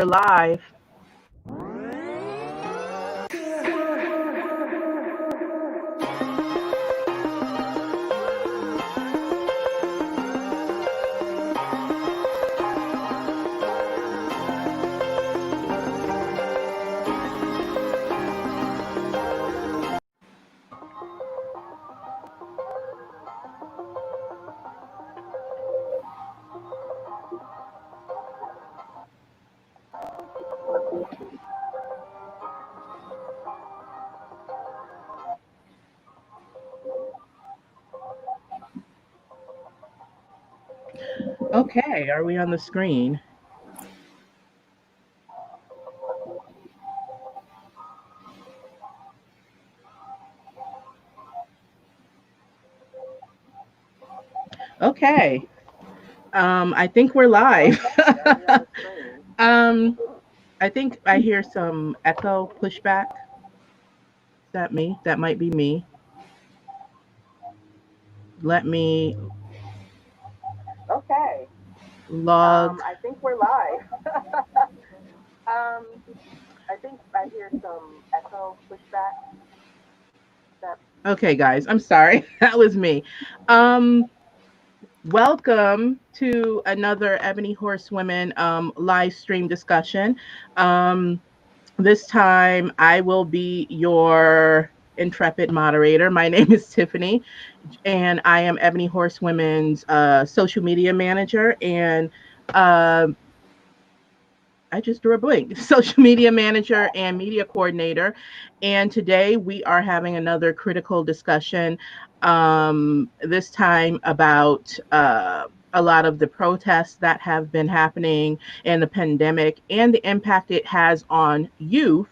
We're live. Okay, are we on the screen? Okay. I think we're live. I think I hear some echo pushback. Is that me? That might be me. Let me Okay. log. I think we're live. I think I hear some echo pushback. Okay, guys, I'm sorry. That was me. Welcome to another Ebony Horsewomen live stream discussion. This time I will be your intrepid moderator. My name is Tiffany, and I am Ebony Horsewomen's social media manager and I just drew a blank. Social media manager and media coordinator. And today we are having another critical discussion, this time about a lot of the protests that have been happening and the pandemic and the impact it has on youth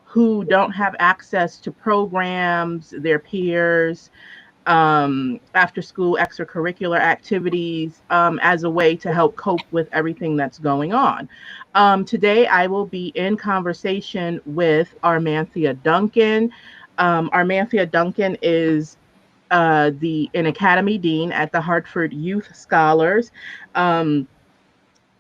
who don't have access to programs, their peers, after school extracurricular activities as a way to help cope with everything that's going on. Today, I will be in conversation with Armanthea Duncan. Armanthea Duncan is an academy dean at the Hartford Youth Scholars.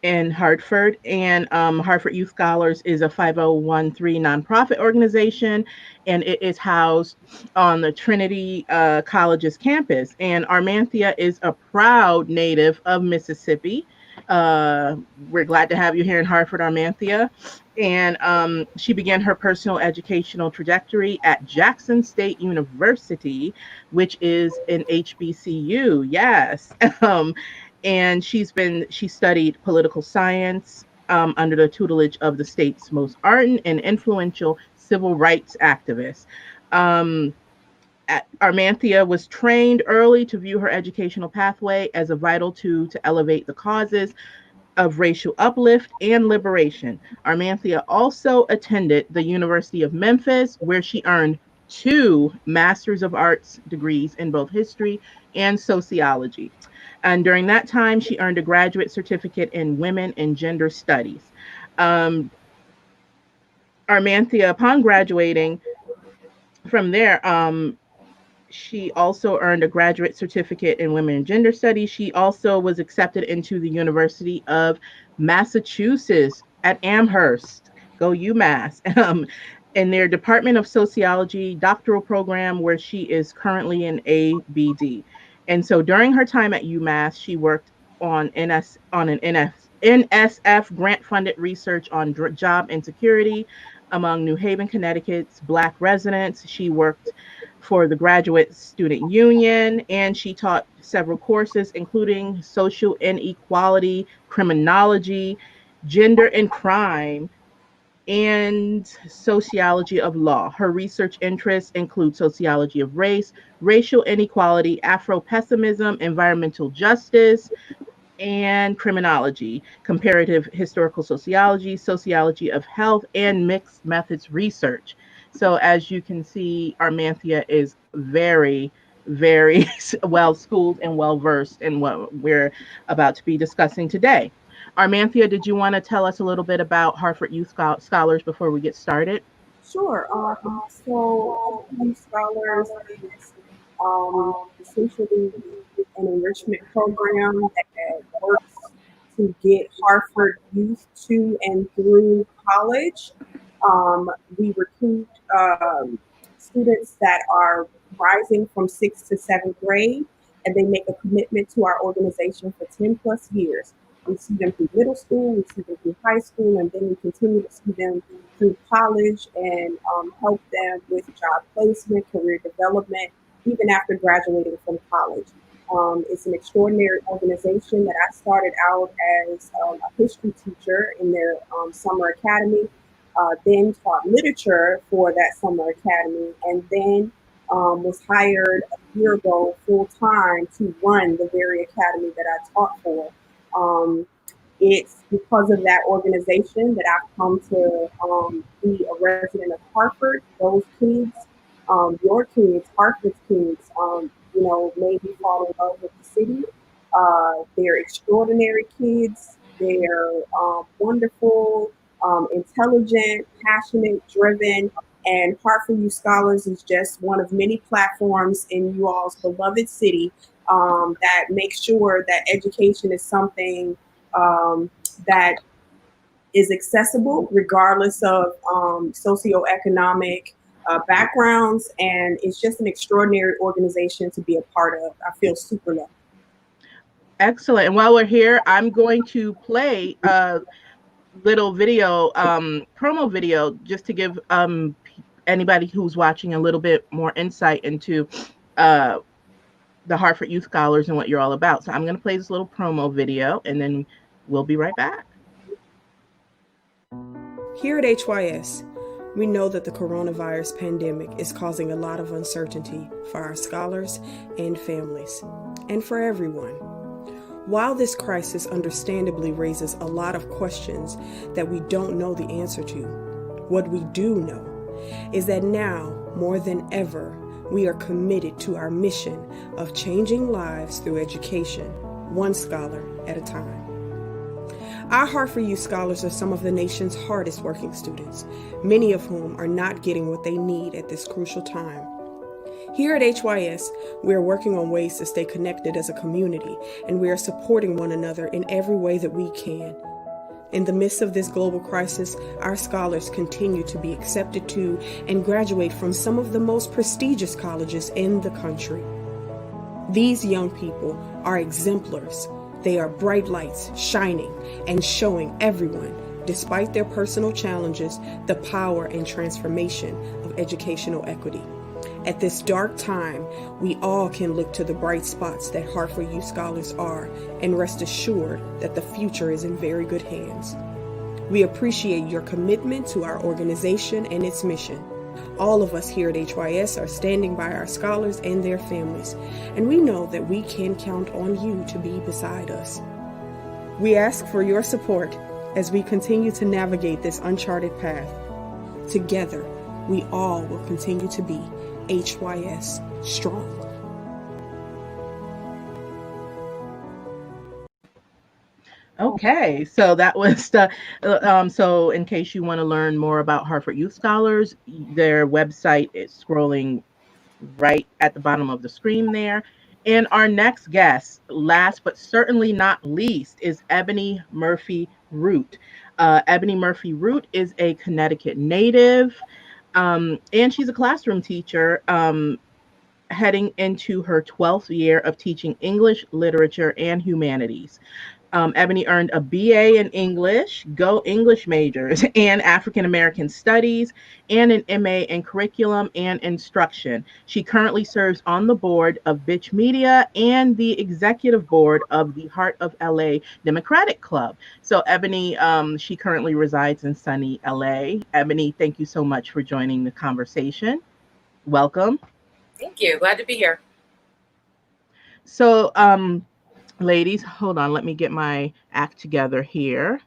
In Hartford, and Hartford Youth Scholars is a 5013 nonprofit organization, and it is housed on the Trinity College's campus. And Armanthea is a proud native of Mississippi. We're glad to have you here in Hartford, Armanthea. And she began her personal educational trajectory at Jackson State University, which is an HBCU. Yes. And she studied political science under the tutelage of the state's most ardent and influential civil rights activists. Um, Armanthea was trained early to view her educational pathway as a vital tool to elevate the causes of racial uplift and liberation. Armanthea also attended the University of Memphis, where she earned 2 Masters of Arts degrees in both history and sociology. And during that time, she earned a graduate certificate in women and gender studies. Um, Armanthea, upon graduating from there, she also earned a graduate certificate in women and gender studies. She also was accepted into the University of Massachusetts at Amherst. Go UMass. In their Department of Sociology doctoral program, where she is currently an ABD. And so during her time at UMass, she worked on an NSF grant funded research on job insecurity among New Haven, Connecticut's Black residents. She worked for the Graduate Student Union, and she taught several courses, including social inequality, criminology, gender and crime, and sociology of law. Her research interests include sociology of race, racial inequality, Afro pessimism, environmental justice, and criminology, comparative historical sociology, sociology of health, and mixed methods research. So, as you can see, Armanthea is very well schooled and well versed in what we're about to be discussing today. Armanthea, did you want to tell us a little bit about Hartford Youth Scholars before we get started? Sure. So Harvard Scholars is essentially an enrichment program that works to get Hartford youth to and through college. We recruit students that are rising from sixth to seventh grade, and they make a commitment to our organization for 10 plus years. We see them through middle school, we see them through high school, and then we continue to see them through college and help them with job placement, career development, even after graduating from college. It's an extraordinary organization that I started out as a history teacher in their summer academy, then taught literature for that summer academy, and then was hired a year ago full time to run the very academy that I taught for. Um, it's because of that organization that I've come to be a resident of Hartford. Those kids, your kids, Hartford's kids, maybe fall in love with the city. They're extraordinary kids. They're wonderful, intelligent, passionate, driven. And Hartford Youth Scholars is just one of many platforms in you all's beloved city that makes sure that education is something that is accessible regardless of socioeconomic backgrounds. And it's just an extraordinary organization to be a part of. I feel super lucky. Excellent. And while we're here, I'm going to play a little video, promo video, just to give anybody who's watching a little bit more insight into uh, the Hartford Youth Scholars and what you're all about. So I'm going to play this little promo video, and then we'll be right back. Here at HYS, we know that the coronavirus pandemic is causing a lot of uncertainty for our scholars and families, and for everyone. While this crisis understandably raises a lot of questions that we don't know the answer to, what we do know is that now, more than ever, we are committed to our mission of changing lives through education, one scholar at a time. Our Hartford Youth Scholars are some of the nation's hardest working students, many of whom are not getting what they need at this crucial time. Here at HYS, we are working on ways to stay connected as a community, and we are supporting one another in every way that we can. In the midst of this global crisis, our scholars continue to be accepted to and graduate from some of the most prestigious colleges in the country. These young people are exemplars. They are bright lights, shining and showing everyone, despite their personal challenges, the power and transformation of educational equity. At this dark time, we all can look to the bright spots that Hartford Youth Scholars are and rest assured that the future is in very good hands. We appreciate your commitment to our organization and its mission. All of us here at HYS are standing by our scholars and their families, and we know that we can count on you to be beside us. We ask for your support as we continue to navigate this uncharted path. Together, we all will continue to be HYS strong. Okay, so that was the so in case you want to learn more about Hartford Youth Scholars, their website is scrolling right at the bottom of the screen there. And our next guest, last but certainly not least, is Ebony Murphy Root. Ebony Murphy Root is a Connecticut native, and she's a classroom teacher, heading into her 12th year of teaching English, literature, and humanities. Ebony earned a BA in English, Go English majors, and African American Studies, and an MA in Curriculum and Instruction. She currently serves on the board of Bitch Media and the executive board of the Heart of LA Democratic Club. So, Ebony, she currently resides in sunny LA. Ebony, thank you so much for joining the conversation. Welcome. Thank you. Glad to be here. So, ladies, hold on, let me get my act together here.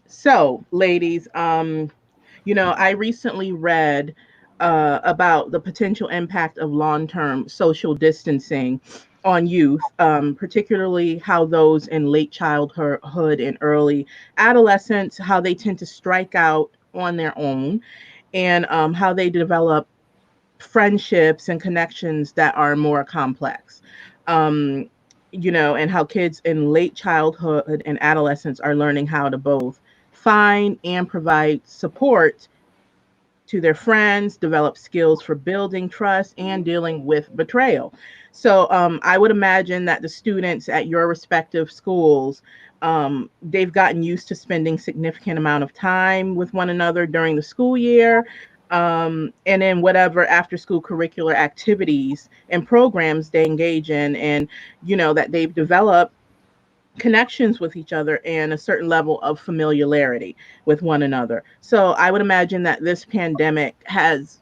So, ladies, I recently read about the potential impact of long-term social distancing on youth, particularly how those in late childhood and early adolescence, how they tend to strike out on their own, and how they develop friendships and connections that are more complex. Um, and how kids in late childhood and adolescence are learning how to both find and provide support to their friends, develop skills for building trust and dealing with betrayal. So I would imagine that the students at your respective schools, they've gotten used to spending significant amount of time with one another during the school year. And then whatever after school curricular activities and programs they engage in, and that they've developed connections with each other and a certain level of familiarity with one another. So I would imagine that this pandemic has,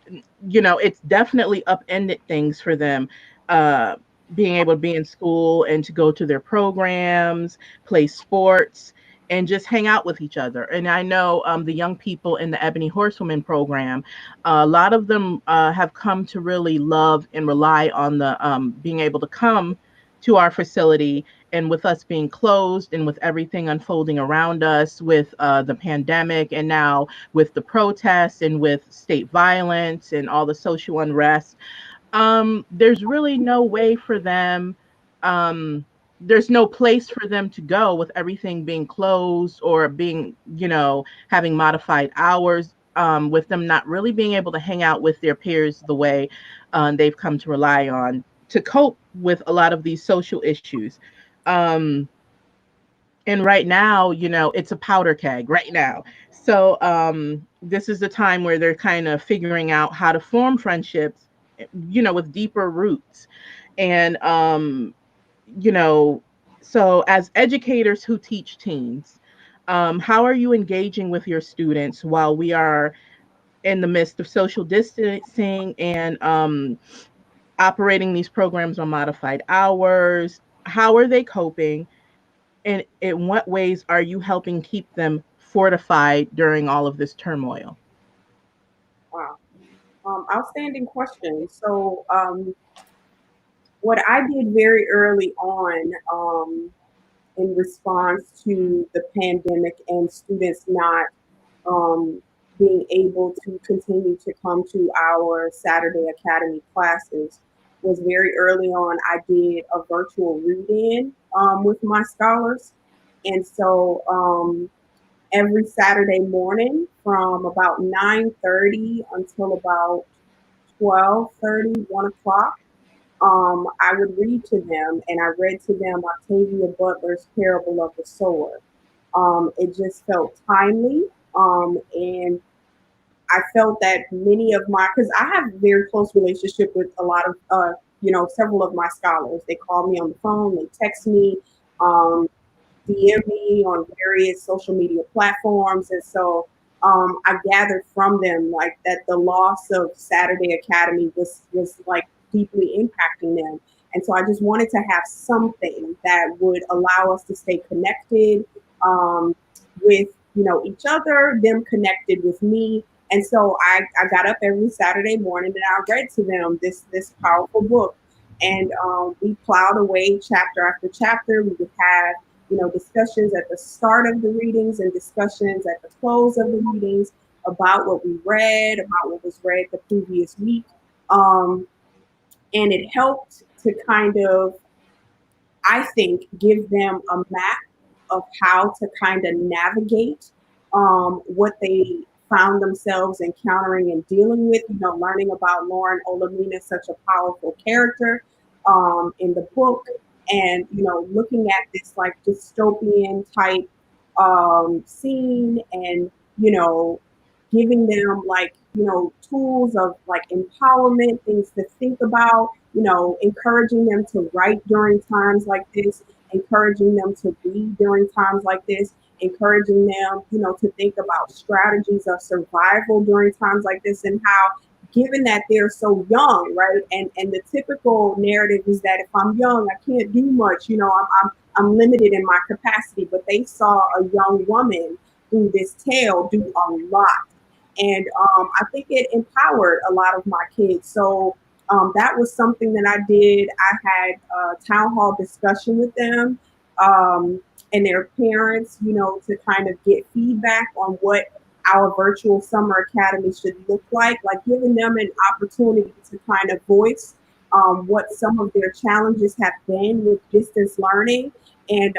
it's definitely upended things for them. Uh, Being able to be in school and to go to their programs, play sports, and just hang out with each other. And I know the young people in the Ebony Horsewomen program, a lot of them have come to really love and rely on the being able to come to our facility, and with us being closed and with everything unfolding around us with the pandemic, and now with the protests and with state violence and all the social unrest, there's really no way for them. Um, there's no place for them to go with everything being closed or being, having modified hours. With them not really being able to hang out with their peers the way they've come to rely on to cope with a lot of these social issues. Um, and right now, it's a powder keg right now. So this is the time where they're kind of figuring out how to form friendships, with deeper roots. And you know so as educators who teach teens, how are you engaging with your students while we are in the midst of social distancing and operating these programs on modified hours? How are they coping, and in what ways are you helping keep them fortified during all of this turmoil? Wow. Outstanding question. So, what I did very early on, in response to the pandemic and students not um, being able to continue to come to our Saturday Academy classes, was very early on. I did a virtual read-in with my scholars, and so every Saturday morning from about 9:30 until about 12:30, 1 o'clock, I would read to them, and I read to them Octavia Butler's Parable of the Sower. It just felt timely, and I felt that many of my, because I have a very close relationship with a lot of, several of my scholars. They call me on the phone, they text me, um, DM me on various social media platforms, and so I gathered from them like that the loss of Saturday Academy was like deeply impacting them, and so I just wanted to have something that would allow us to stay connected with each other, them connected with me, and so I got up every Saturday morning and I read to them this powerful book, and we plowed away chapter after chapter. We would have discussions at the start of the readings and discussions at the close of the readings about what we read, about what was read the previous week. Um, and it helped to kind of, I think, give them a map of how to kind of navigate what they found themselves encountering and dealing with. Learning about Lauren Olamina, such a powerful character in the book, and looking at this like dystopian type scene, and giving them like tools of like empowerment, things to think about, encouraging them to write during times like this, encouraging them to read during times like this, encouraging them to think about strategies of survival during times like this, and how, given that they're so young, right, and the typical narrative is that if I'm young I can't do much, I'm limited in my capacity, but they saw a young woman through this tale do a lot, and I think it empowered a lot of my kids. So that was something that I did. I had a town hall discussion with them and their parents, to kind of get feedback on what our virtual summer academy should look like giving them an opportunity to kind of voice what some of their challenges have been with distance learning, and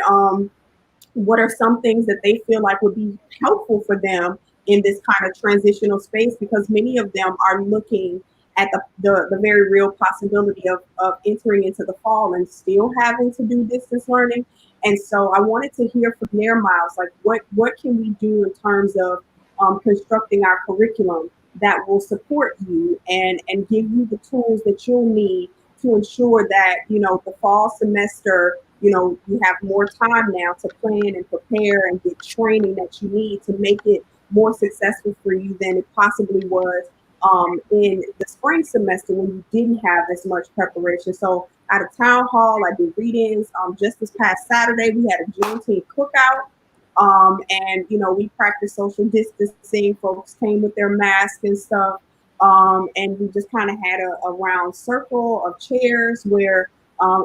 what are some things that they feel like would be helpful for them in this kind of transitional space, because many of them are looking at the very real possibility of entering into the fall and still having to do distance learning. And so I wanted to hear from their mouths, like what can we do in terms of constructing our curriculum that will support you and give you the tools that you'll need to ensure that, the fall semester, you have more time now to plan and prepare and get training that you need to make it more successful for you than it possibly was in the spring semester when you didn't have as much preparation. So at a town hall, I did readings. Just this past Saturday, we had a Juneteenth cookout. And we practiced social distancing. Folks came with their masks and stuff. And we just kind of had a round circle of chairs where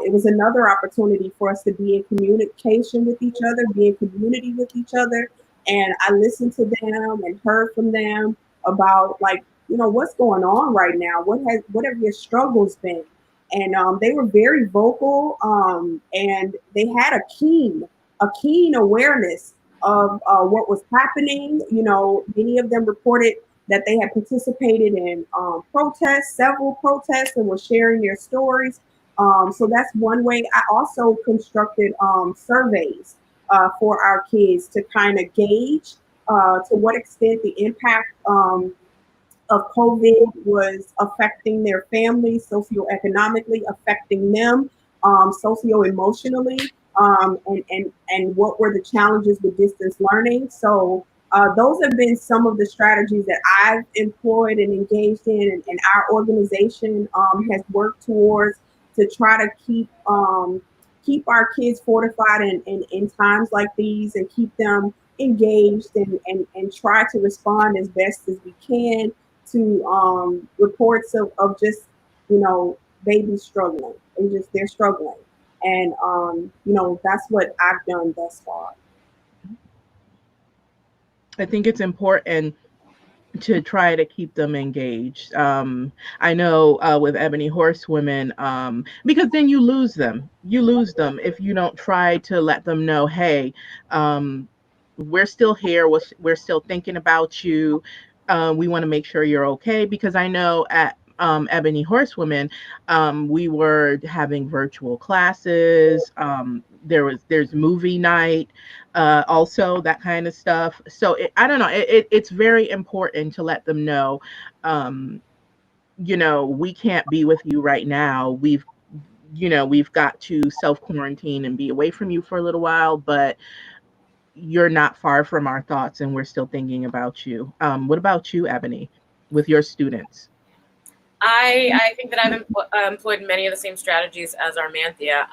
it was another opportunity for us to be in communication with each other, be in community with each other. And I listened to them and heard from them about, like, what's going on right now? What have your struggles been? And they were very vocal, and they had a keen awareness of what was happening. Many of them reported that they had participated in several protests, and were sharing their stories. So that's one way. I also constructed surveys for our kids to kind of gauge to what extent the impact of COVID was affecting their families, socioeconomically, affecting them socio-emotionally, and what were the challenges with distance learning. So those have been some of the strategies that I've employed and engaged in, and our organization has worked towards, to try to keep our kids fortified in times like these, and keep them engaged, and try to respond as best as we can to reports of just, babies struggling, and just they're struggling. And that's what I've done thus far. I think it's important to try to keep them engaged. I know with Ebony Horsewomen, because then you lose them. You lose them if you don't try to let them know, hey, we're still here. We're still thinking about you. We want to make sure you're okay. Because I know at Ebony Horsewomen, we were having virtual classes. There's movie night, also that kind of stuff. So I don't know. It's very important to let them know, we can't be with you right now. We've got to self quarantine and be away from you for a little while, but you're not far from our thoughts, and we're still thinking about you. What about you, Ebony, with your students? I think that I've employed many of the same strategies as Armanthea.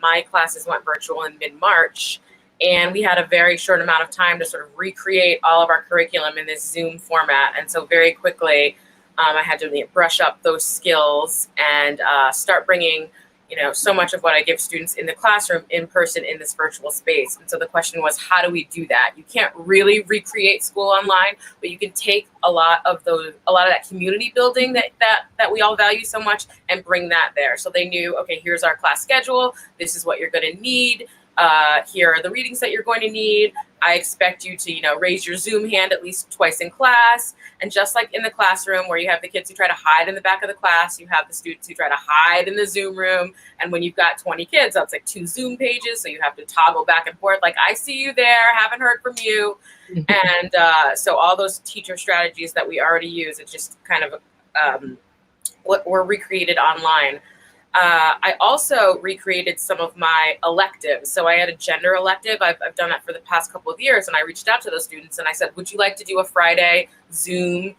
My classes went virtual in mid-March, and we had a very short amount of time to sort of recreate all of our curriculum in this Zoom format. And so very quickly, I had to brush up those skills and start bringing so much of what I give students in the classroom in person in this virtual space. And so the question was, how do we do that? You can't really recreate school online, but you can take a lot of that community building that we all value so much and bring that there. So they knew, okay, here's our class schedule. This is what you're going to need. Here are the readings that you're going to need. I expect you to, raise your Zoom hand at least twice in class. And just like in the classroom where you have the kids who try to hide in the back of the class, you have the students who try to hide in the Zoom room. And when you've got 20 kids, that's like 2 Zoom pages. So you have to toggle back and forth. Like, I see you there, haven't heard from you. And so all those teacher strategies that we already use, it's just kind of what were recreated online. I also recreated some of my electives. So I had a gender elective. I've done that for the past couple of years. And I reached out to those students and I said, would you like to do a Friday Zoom,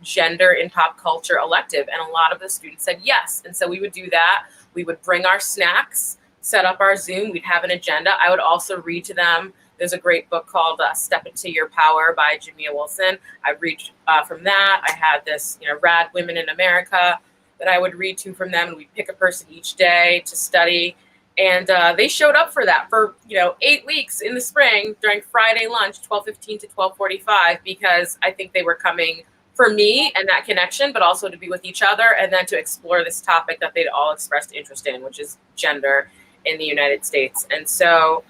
gender in pop culture elective? And a lot of the students said yes. And so we would do that. We would bring our snacks, set up our Zoom. We'd have an agenda. I would also read to them. There's a great book called Step Into Your Power by Jamia Wilson. I read from that. I had this, Rad Women in America that I would read to from them, and we'd pick a person each day to study. And they showed up for that for 8 weeks in the spring during Friday lunch, 12:15 to 12:45, because I think they were coming for me and that connection, but also to be with each other and then to explore this topic that they'd all expressed interest in, which is gender in the United States. And so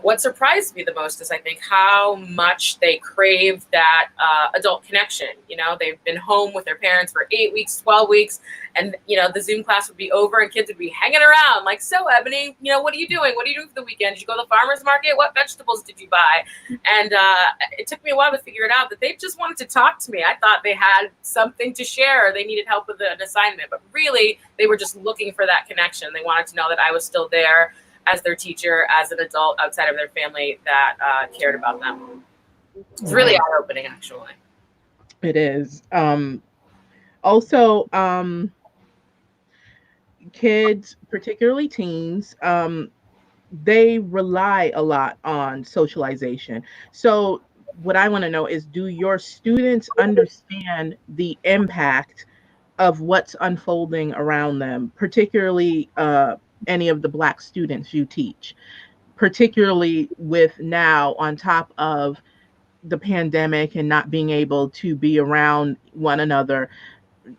what surprised me the most is I think how much they crave that adult connection. You know, they've been home with their parents for 8 weeks, 12 weeks, and, you know, the Zoom class would be over and kids would be hanging around like, so Ebony, you know, what are you doing? What are you doing for the weekend? Did you go to the farmer's market? What vegetables did you buy? And it took me a while to figure it out that they just wanted to talk to me. I thought they had something to share. They needed help with an assignment, but really they were just looking for that connection. They wanted to know that I was still there as their teacher, as an adult outside of their family that cared about them. It's really eye-opening, actually. It is. Also, kids, particularly teens, they rely a lot on socialization. So what I want to know is, do your students understand the impact of what's unfolding around them, particularly any of the Black students you teach, particularly with now on top of the pandemic and not being able to be around one another?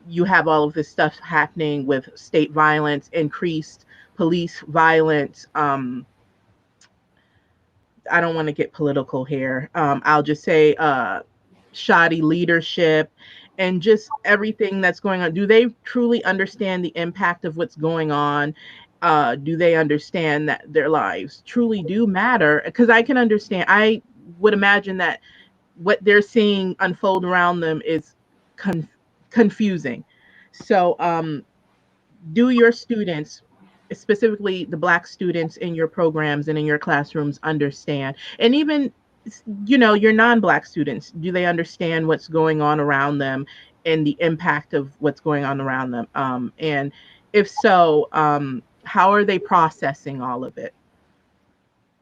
You have all of this stuff happening with state violence, increased police violence. I don't want to get political here. I'll just say shoddy leadership and just everything that's going on. Do they truly understand the impact of what's going on? Do they understand that their lives truly do matter? Because I can understand, I would imagine that what they're seeing unfold around them is confusing. So do your students, specifically the Black students in your programs and in your classrooms, understand? And even, you know, your non-Black students, do they understand what's going on around them and the impact of what's going on around them? And if so, how are they processing all of it?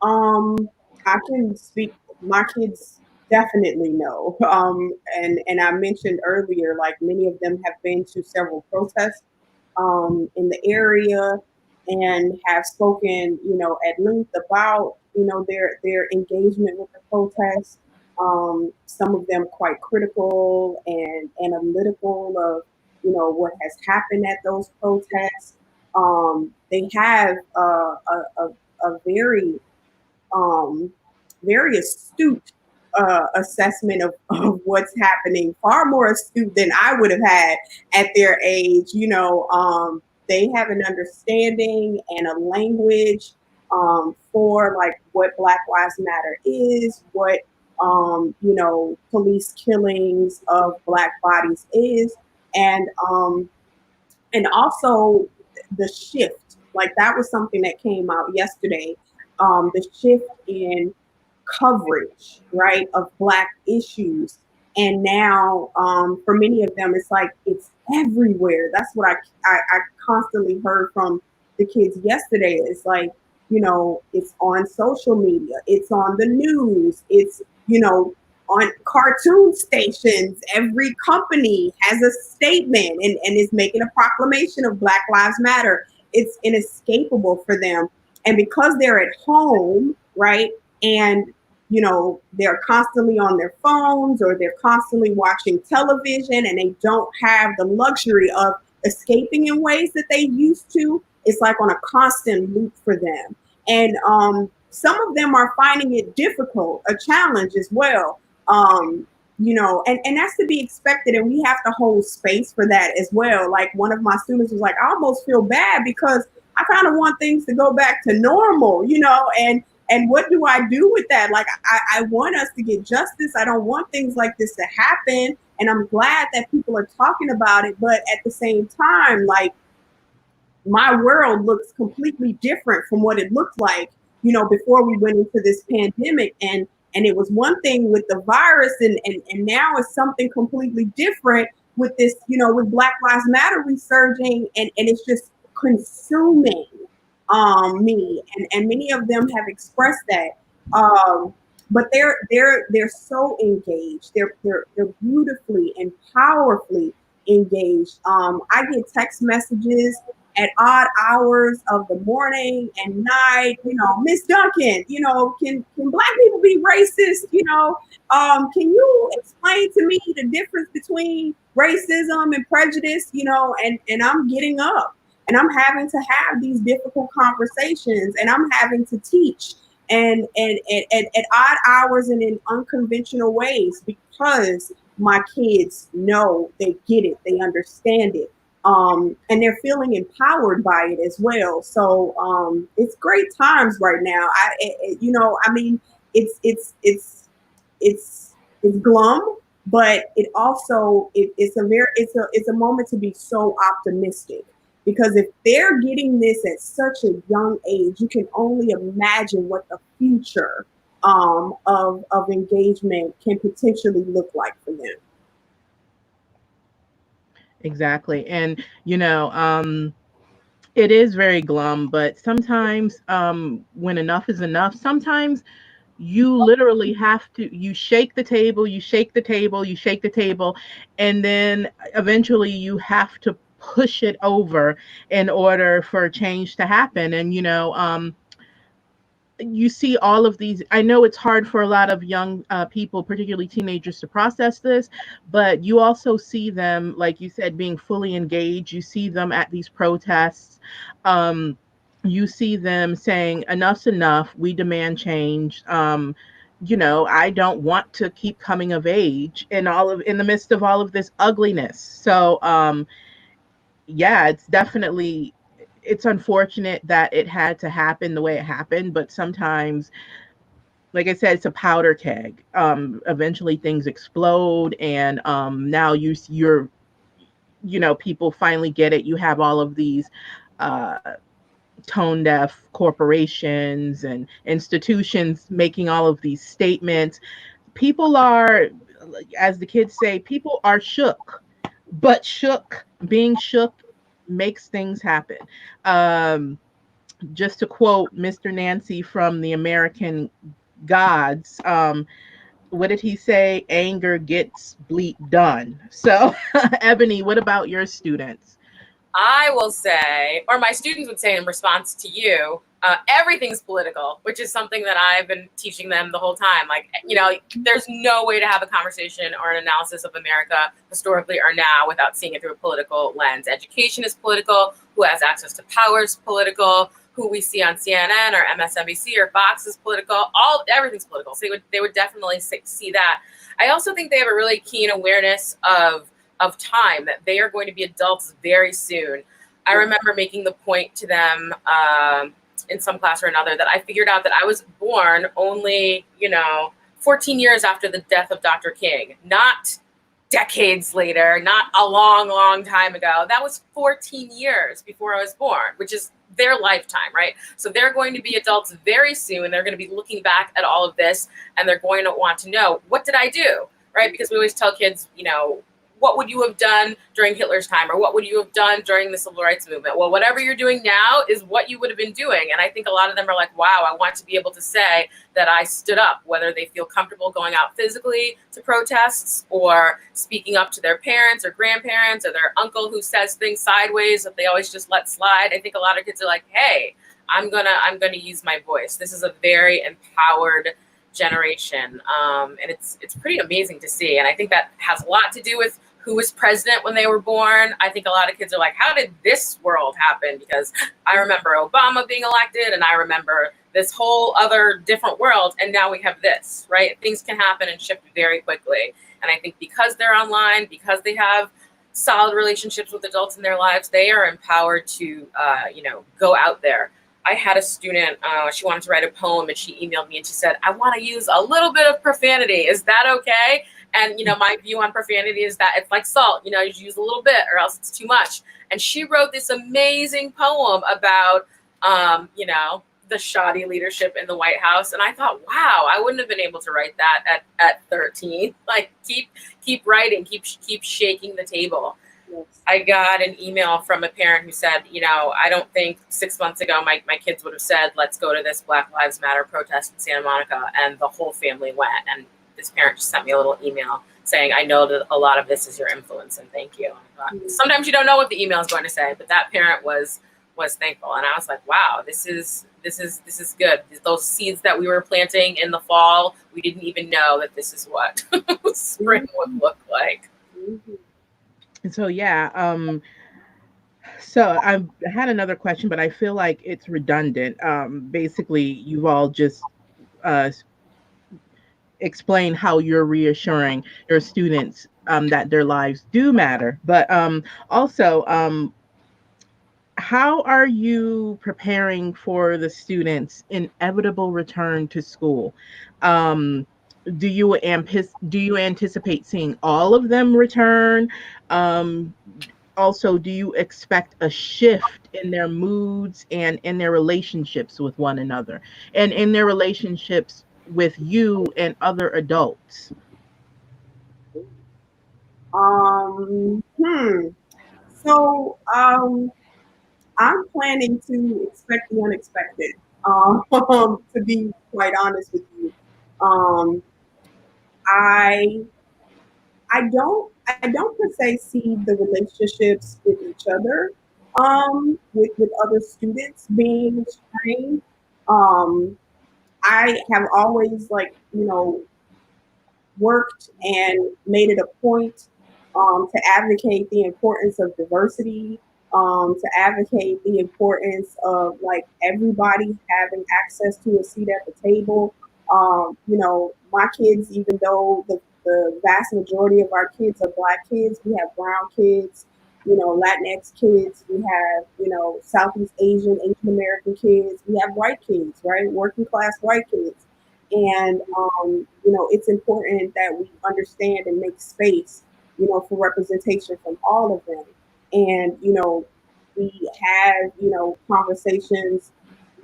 I can speak. My kids definitely know. And I mentioned earlier, like many of them have been to several protests in the area and have spoken, you know, at length about, you know, their engagement with the protests. Some of them quite critical and analytical of, you know, what has happened at those protests. They have a very very astute assessment of what's happening, far more astute than I would have had at their age. You know, they have an understanding and a language for like what Black Lives Matter is, what you know, police killings of Black bodies is, and also the shift. Like that was something that came out yesterday. The shift in coverage, right, of Black issues. And now, for many of them, it's like it's everywhere. That's what I constantly heard from the kids yesterday. It's like, you know, it's on social media, it's on the news, it's, you know, on cartoon stations. Every company has a statement and is making a proclamation of Black Lives Matter. It's inescapable for them. And because they're at home, right, and you know, they're constantly on their phones or they're constantly watching television and they don't have the luxury of escaping in ways that they used to. It's like on a constant loop for them. And some of them are finding it difficult, a challenge as well. You know, and that's to be expected. And we have to hold space for that as well. Like one of my students was like, I almost feel bad because I kind of want things to go back to normal, you know, and what do I do with that? Like, I want us to get justice. I don't want things like this to happen. And I'm glad that people are talking about it. But at the same time, like, my world looks completely different from what it looked like, you know, before we went into this pandemic. And it was one thing with the virus, and now it's something completely different with this, you know, with Black Lives Matter resurging, and it's just consuming me, and many of them have expressed that. But they're so engaged. They're beautifully and powerfully engaged. I get text messages at odd hours of the morning and night, Miss Duncan, can Black people be racist? Can you explain to me the difference between racism and prejudice? And I'm getting up and I'm having to have these difficult conversations, and I'm having to teach and at odd hours and in unconventional ways, because my kids know, they get it, they understand it, and they're feeling empowered by it as well. So it's great times right now. It's glum, but it's a moment to be so optimistic, because if they're getting this at such a young age, you can only imagine what the future of engagement can potentially look like for them. Exactly. And, it is very glum, but sometimes when enough is enough, sometimes you literally have to, you shake the table, you shake the table, you shake the table, and then eventually you have to push it over in order for change to happen. And, you see all of these. I know it's hard for a lot of young people, particularly teenagers, to process this, but you also see them, like you said, being fully engaged. You see them at these protests. You see them saying, enough's enough, we demand change. I don't want to keep coming of age in the midst of all of this ugliness. So yeah, it's unfortunate that it had to happen the way it happened, but sometimes, like I said, it's a powder keg. Eventually things explode, and now people finally get it. You have all of these uh, tone deaf corporations and institutions making all of these statements. People are, as the kids say, people are shook, but being shook makes things happen. Um, just to quote Mr. Nancy from the American Gods, what did he say? Anger gets bleep done. So, Ebony, what about your students? I will say, or my students would say in response to you, everything's political, which is something that I've been teaching them the whole time. Like, there's no way to have a conversation or an analysis of America historically or now without seeing it through a political lens. Education is political. Who has access to power is political. Who we see on CNN or MSNBC or Fox is political. Everything's political. So they would definitely see that. I also think they have a really keen awareness of time, that they are going to be adults very soon. I remember making the point to them in some class or another that I figured out that I was born only, 14 years after the death of Dr. King, not decades later, not a long, long time ago. That was 14 years before I was born, which is their lifetime, right? So they're going to be adults very soon. They're going to be looking back at all of this, and they're going to want to know, what did I do, right? Because we always tell kids, what would you have done during Hitler's time, or what would you have done during the civil rights movement? Well, whatever you're doing now is what you would have been doing. And I think a lot of them are like, wow, I want to be able to say that I stood up, whether they feel comfortable going out physically to protests or speaking up to their parents or grandparents or their uncle who says things sideways that they always just let slide. I think a lot of kids are like, hey, I'm gonna use my voice. This is a very empowered generation. And it's pretty amazing to see. And I think that has a lot to do with who was president when they were born. I think a lot of kids are like, how did this world happen? Because I remember Obama being elected, and I remember this whole other different world, and now we have this, right? Things can happen and shift very quickly. And I think because they're online, because they have solid relationships with adults in their lives, they are empowered to, go out there. I had a student, she wanted to write a poem, and she emailed me and she said, I want to use a little bit of profanity. Is that okay? And, my view on profanity is that it's like salt, you use a little bit or else it's too much. And she wrote this amazing poem about, the shoddy leadership in the White House. And I thought, wow, I wouldn't have been able to write that at 13. Like, keep writing, keep shaking the table. Yes. I got an email from a parent who said, I don't think 6 months ago my kids would have said, let's go to this Black Lives Matter protest in Santa Monica. And the whole family went. And this parent just sent me a little email saying, I know that a lot of this is your influence, and thank you. Sometimes you don't know what the email is going to say, but that parent was thankful, and I was like, wow, this is good. Those seeds that we were planting in the fall, we didn't even know that this is what spring would look like. So yeah, so I had another question, but I feel like it's redundant. Basically, you've all just uh, explain how you're reassuring your students that their lives do matter. But also, how are you preparing for the students' inevitable return to school? Um, do you anticipate seeing all of them return? Um, Also, do you expect a shift in their moods and in their relationships with one another and in their relationships with you and other adults? Um, hmm. So, I'm planning to expect the unexpected. To be quite honest with you, um, I I don't per se see the relationships with each other, with other students being strained. Um, I have always worked and made it a point to advocate the importance of diversity, to advocate the importance of like everybody having access to a seat at the table. My kids, even though the vast majority of our kids are Black kids, we have brown kids, Latinx kids, we have, Southeast Asian, Asian American kids, we have white kids, right? Working class white kids. And, it's important that we understand and make space, for representation from all of them. And, we have, conversations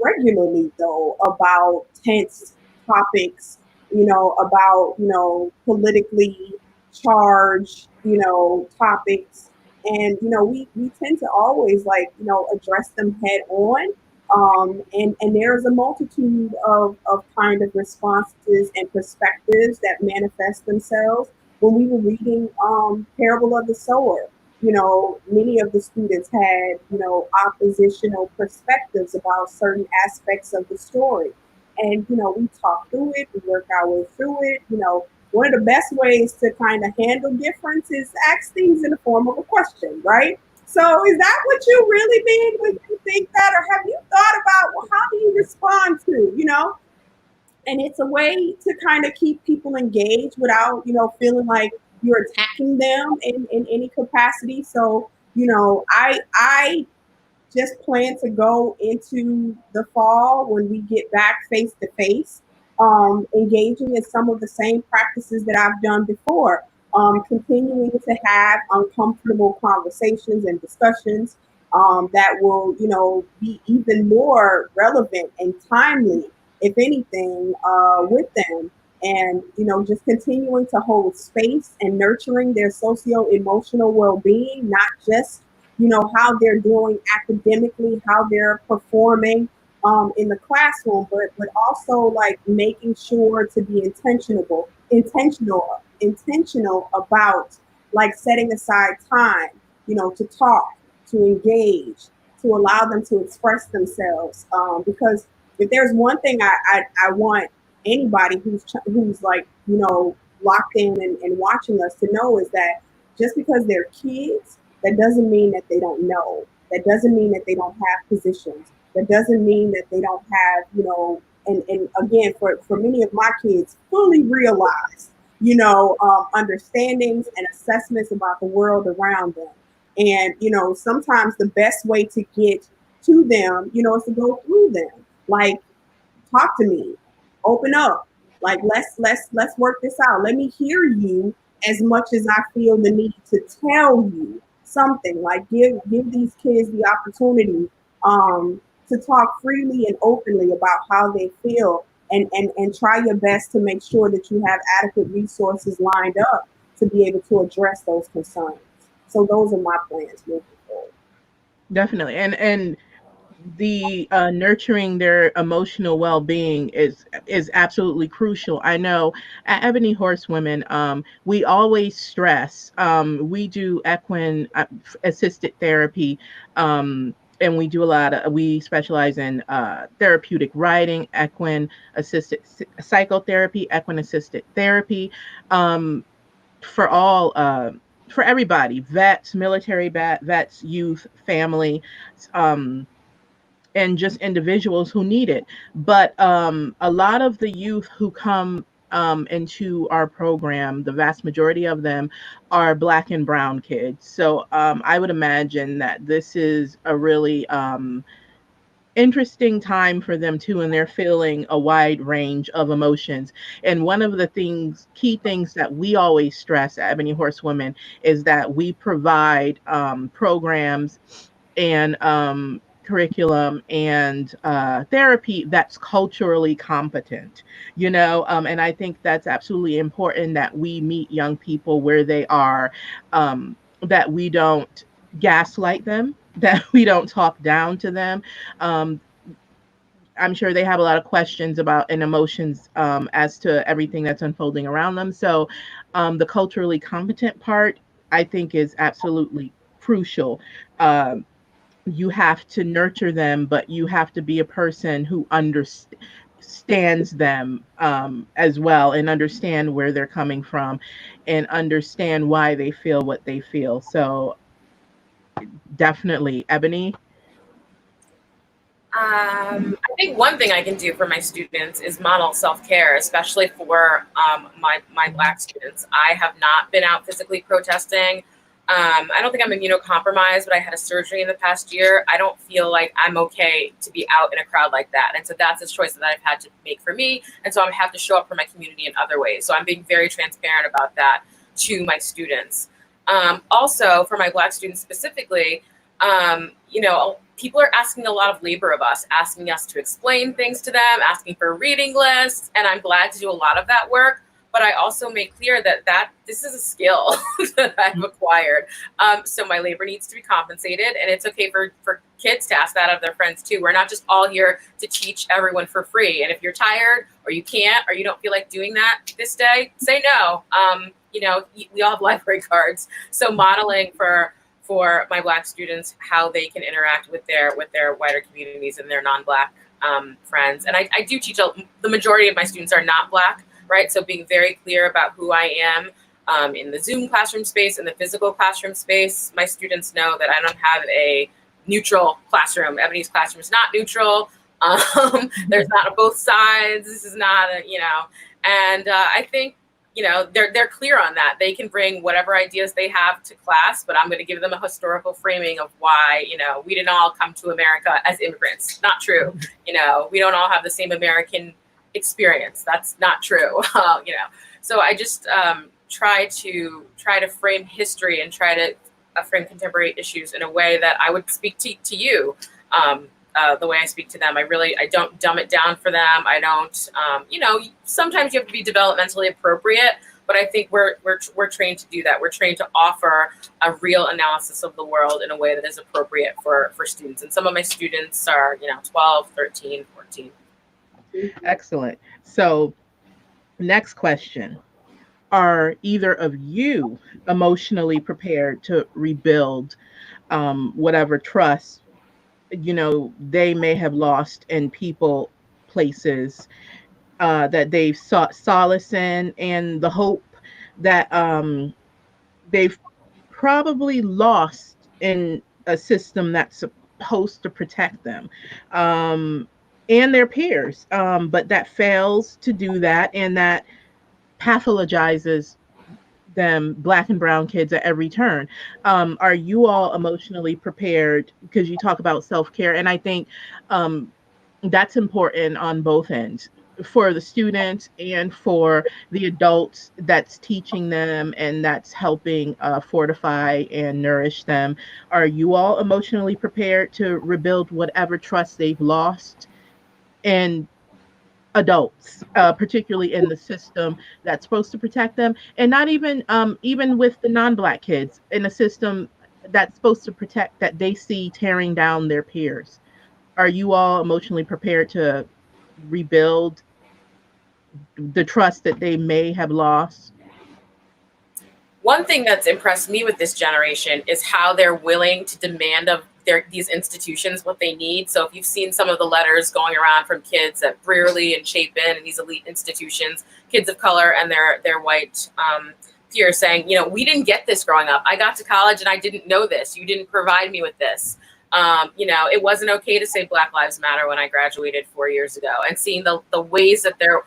regularly, though, about tense topics, about, politically charged, topics. And, we tend to always address them head on, and there's a multitude of kind of responses and perspectives that manifest themselves. When we were reading Parable of the Sower, many of the students had, oppositional perspectives about certain aspects of the story. And, we talk through it, we work our way through it. One of the best ways to kind of handle difference is ask things in the form of a question, right? So is that what you really mean when you think that, or have you thought about, well, how do you respond to, And it's a way to kind of keep people engaged without, feeling like you're attacking them in any capacity. So, I just plan to go into the fall when we get back face to face, engaging in some of the same practices that I've done before, continuing to have uncomfortable conversations and discussions that will, be even more relevant and timely, if anything, with them. And, just continuing to hold space and nurturing their socio emotional well being, not just how they're doing academically, how they're performing in the classroom, but also like making sure to be intentional about like setting aside time, to talk, to engage, to allow them to express themselves. Because if there's one thing I want anybody who's like locked in and watching us to know is that just because they're kids, that doesn't mean that they don't know. That doesn't mean that they don't have positions. That doesn't mean that they don't have, and again, for many of my kids, fully realized, understandings and assessments about the world around them. And, sometimes the best way to get to them, is to go through them. Like, talk to me, open up, like let's work this out. Let me hear you as much as I feel the need to tell you something. Like give these kids the opportunity to talk freely and openly about how they feel, and try your best to make sure that you have adequate resources lined up to be able to address those concerns. So those are my plans moving forward. Definitely. And the nurturing their emotional well-being is absolutely crucial. I know at Ebony Horsewomen, we always stress. We do equine assisted therapy, and we do a lot of. We specialize in therapeutic riding, equine assisted psychotherapy, equine assisted therapy, for all. For everybody, vets, military vets, youth, family, um, and just individuals who need it. But a lot of the youth who come into our program, the vast majority of them are Black and Brown kids. So I would imagine that this is a really interesting time for them too, and they're feeling a wide range of emotions. And one of the key things that we always stress at Ebony Horsewomen is that we provide programs and curriculum and therapy that's culturally competent, and I think that's absolutely important that we meet young people where they are, that we don't gaslight them, that we don't talk down to them. um, I'm sure they have a lot of questions about and emotions as to everything that's unfolding around them. So the culturally competent part, I think, is absolutely crucial. um, you have to nurture them, but you have to be a person who understands them as well, and understand where they're coming from, and understand why they feel what they feel. So definitely, Ebony. I think one thing I can do for my students is model self-care, especially for my Black students. I have not been out physically protesting. I don't think I'm immunocompromised, but I had a surgery in the past year. I don't feel like I'm okay to be out in a crowd like that. And so that's a choice that I've had to make for me. And so I have to show up for my community in other ways. So I'm being very transparent about that to my students. Also, for my Black students specifically, people are asking a lot of labor of us, asking us to explain things to them, asking for reading lists, and I'm glad to do a lot of that work. But I also make clear that this is a skill that I've acquired. So my labor needs to be compensated, and it's okay for kids to ask that of their friends too. We're not just all here to teach everyone for free. And if you're tired or you can't or you don't feel like doing that this day, say no. We all have library cards. So modeling for my Black students how they can interact with their wider communities and their non-Black friends. And I do teach, the majority of my students are not Black, right? So being very clear about who I am in the Zoom classroom space, in the physical classroom space. My students know that I don't have a neutral classroom. Ebony's classroom is not neutral. There's not a both sides. This is not and I think they're clear on that. They can bring whatever ideas they have to class, but I'm going to give them a historical framing of why, we didn't all come to America as immigrants. Not true. We don't all have the same American experience. That's not true. So I just try to frame history and try to frame contemporary issues in a way that I would speak to you. The way I speak to them, I don't dumb it down for them. I don't, sometimes you have to be developmentally appropriate, but I think we're trained to do that. We're trained to offer a real analysis of the world in a way that is appropriate for students. And some of my students are, 12, 13, 14. Excellent. So next question. Are either of you emotionally prepared to rebuild whatever trust they may have lost in people, places that they've sought solace in, and the hope that they've probably lost in a system that's supposed to protect them and their peers, but that fails to do that, and that pathologizes them, Black and Brown kids, at every turn. Are you all emotionally prepared? Because you talk about self-care, and I think that's important on both ends, for the students and for the adults that's teaching them and that's helping fortify and nourish them. Are you all emotionally prepared to rebuild whatever trust they've lost? And adults, particularly in the system that's supposed to protect them, and not even with the non-Black kids in a system that's supposed to protect, that they see tearing down their peers. are you all emotionally prepared to rebuild the trust that they may have lost? One thing that's impressed me with this generation is how they're willing to demand of these institutions what they need. So if you've seen some of the letters going around from kids at Brearley and Chapin and these elite institutions, kids of color and their white peers saying, you know, we didn't get this growing up. I got to college and I didn't know this. You didn't provide me with this. You know, it wasn't okay to say Black Lives Matter when I graduated 4 years ago. And seeing the ways that they're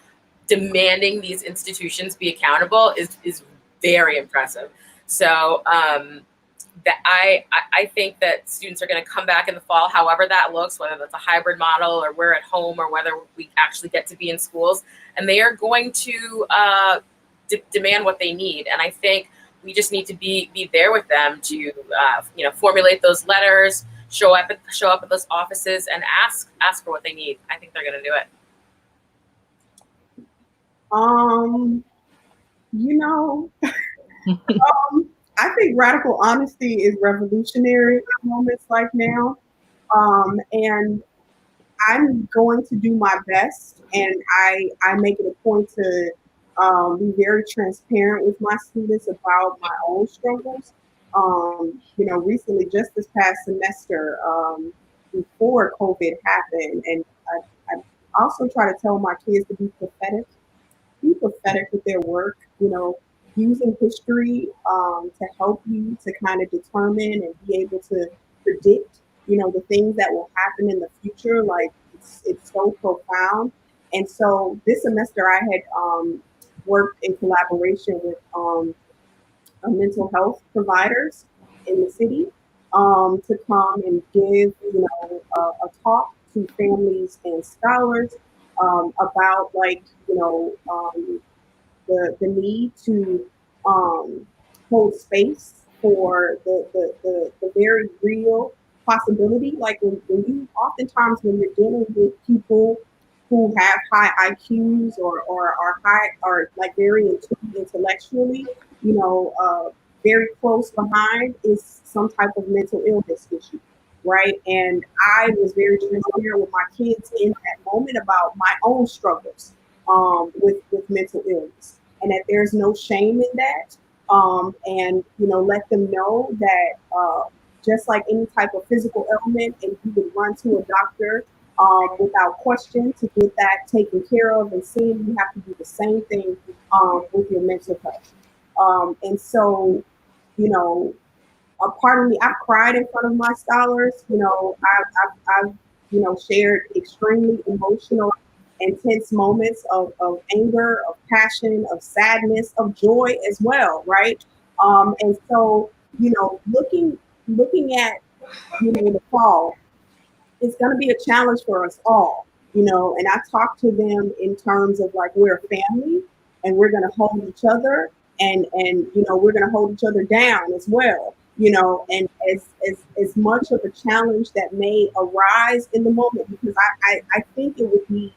demanding these institutions be accountable is very impressive. So that I think that students are going to come back in the fall, however that looks, whether that's a hybrid model or we're at home or whether we actually get to be in schools, and they are going to demand what they need. And I think we just need to be there with them to you know, formulate those letters, show up at those offices and ask for what they need. I think they're going to do it. You know, I think radical honesty is revolutionary in moments like now. And I'm going to do my best, and I make it a point to be very transparent with my students about my own struggles. You know, recently, just this past semester, before COVID happened, and I also try to tell my kids to be prophetic with their work, you know, using history to help you to kind of determine and be able to predict, you know, the things that will happen in the future. Like it's so profound. And so this semester I had worked in collaboration with mental health providers in the city to come and give, you know, a talk to families and scholars about, like, you know, the need to hold space for the very real possibility. Like when you oftentimes when you're dealing with people who have high IQs or are high or like very intellectually, you know, very close behind is some type of mental illness issue, right? And I was very transparent with my kids in that moment about my own struggles with mental illness, and that there's no shame in that. And you know, let them know that just like any type of physical ailment, and you would run to a doctor without question to get that taken care of and seen, you have to do the same thing with your mental health. And so, you know, a part of me, I've cried in front of my scholars. You know, I've you know, shared extremely emotional, intense moments of anger, of passion, of sadness, of joy as well, right? And so, you know, looking at, you know, the fall, it's going to be a challenge for us all, you know. And I talk to them in terms of like we're a family, and we're going to hold each other, and you know, we're going to hold each other down as well, you know. And as much of a challenge that may arise in the moment, because I think it would be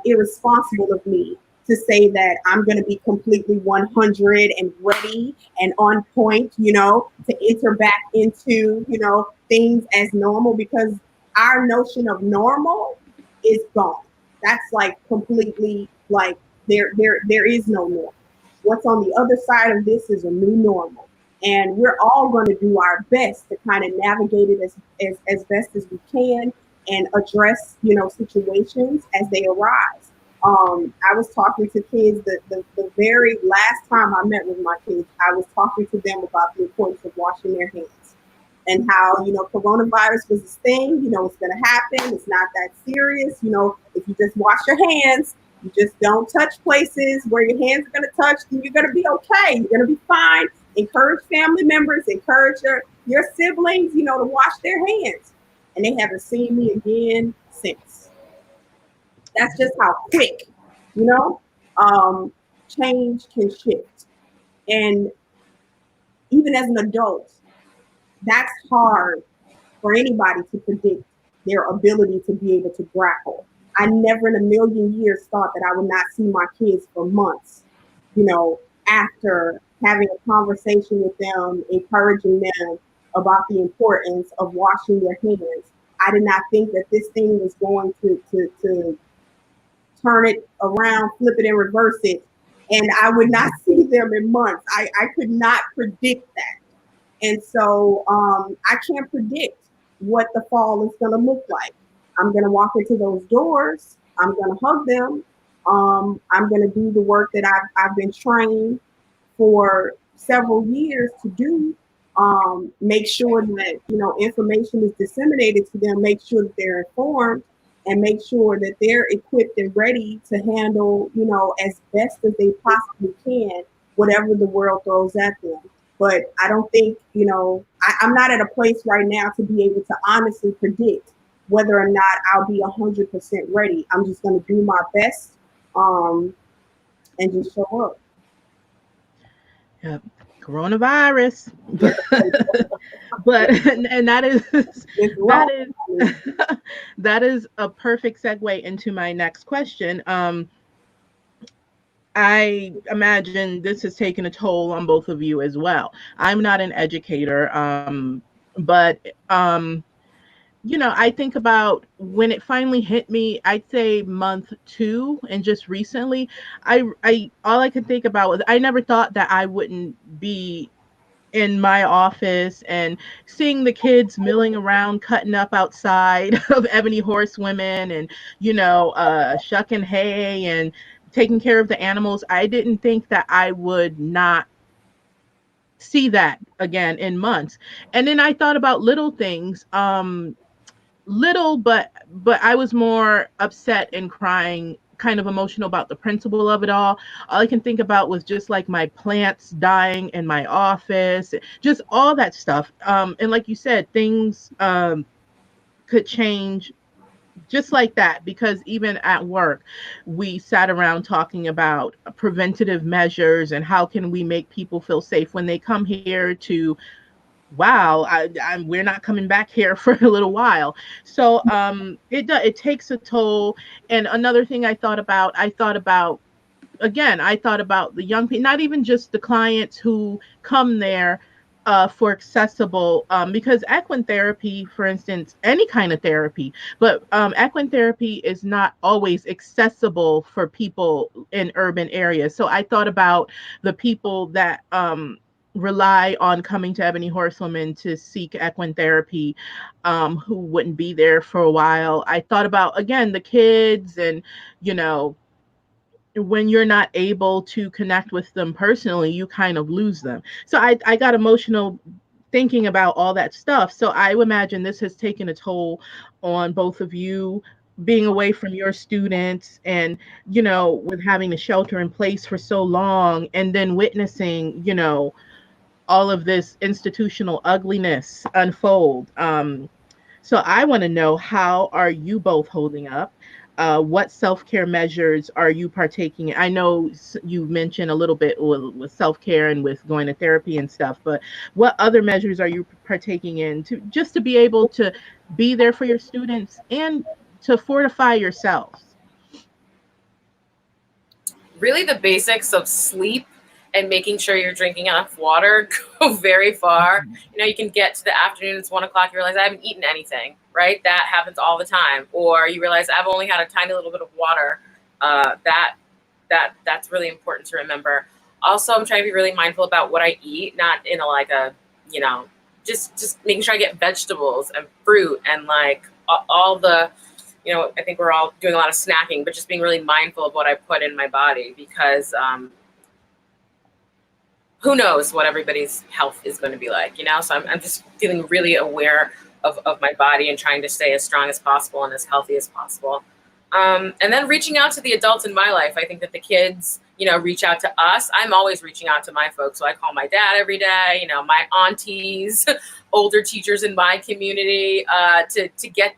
irresponsible of me to say that I'm going to be completely 100 and ready and on point, you know, to enter back into, you know, things as normal, because our notion of normal is gone. That's like completely like there is no normal. What's on the other side of this is a new normal. And we're all going to do our best to kind of navigate it as best as we can and address, you know, situations as they arise. I was talking to kids the very last time I met with my kids, I was talking to them about the importance of washing their hands and how, you know, coronavirus was this thing, you know, it's going to happen. It's not that serious. You know, if you just wash your hands, you just don't touch places where your hands are going to touch, then you're going to be okay. You're going to be fine. Encourage family members, encourage your siblings, you know, to wash their hands. And they haven't seen me again since. That's just how quick, you know, change can shift. And even as an adult, that's hard for anybody to predict their ability to be able to grapple. I never in a million years thought that I would not see my kids for months, you know, after having a conversation with them, encouraging them about the importance of washing their hands. I did not think that this thing was going to turn it around, flip it and reverse it. And I would not see them in months. I could not predict that. And so I can't predict what the fall is going to look like. I'm going to walk into those doors. I'm going to hug them. I'm going to do the work that I've been trained for several years to do. Make sure that information is disseminated to them. Make sure that they're informed, and make sure that they're equipped and ready to handle, as best as they possibly can, whatever the world throws at them. But I don't think, I'm not at a place right now to be able to honestly predict whether or not I'll be 100% ready. I'm just going to do my best and just show up. Yep. Coronavirus. But and that is that is a perfect segue into my next question. I imagine this has taken a toll on both of you as well. I'm not an educator, but I think about when it finally hit me, I'd say month 2, and just recently, I all I could think about was I never thought that I wouldn't be in my office and seeing the kids milling around, cutting up outside of Ebony Horsewomen, and shucking hay and taking care of the animals. I didn't think that I would not see that again in months. And then I thought about little things, little, but I was more upset and crying, kind of emotional about the principle of it all I can think about was just like my plants dying in my office, just all that stuff. And like you said, things could change just like that, because even at work we sat around talking about preventative measures and how can we make people feel safe when they come here to wow, we're not coming back here for a little while. So it takes a toll. And another thing I thought about the young people, not even just the clients who come there for accessible, because equine therapy, for instance, any kind of therapy, but equine therapy is not always accessible for people in urban areas. So I thought about the people that rely on coming to Ebony Horsewomen to seek equine therapy, who wouldn't be there for a while. I thought about, again, the kids, and when you're not able to connect with them personally, you kind of lose them. So I got emotional thinking about all that stuff. So I imagine this has taken a toll on both of you, being away from your students, and with having the shelter in place for so long, and then witnessing all of this institutional ugliness unfold. So I want to know, how are you both holding up? What self-care measures are you partaking in? I know you mentioned a little bit with self-care and with going to therapy and stuff, but what other measures are you partaking in to be able to be there for your students and to fortify yourselves? Really, the basics of sleep and making sure you're drinking enough water go very far. You can get to the afternoon, it's 1 o'clock, you realize I haven't eaten anything, right? That happens all the time. Or you realize I've only had a tiny little bit of water. That's really important to remember. Also, I'm trying to be really mindful about what I eat, not in just making sure I get vegetables and fruit and all the, I think we're all doing a lot of snacking, but just being really mindful of what I put in my body, because who knows what everybody's health is going to be like, So I'm just feeling really aware of my body and trying to stay as strong as possible and as healthy as possible. And then reaching out to the adults in my life. I think that the kids, reach out to us. I'm always reaching out to my folks. So I call my dad every day, my aunties, older teachers in my community, to get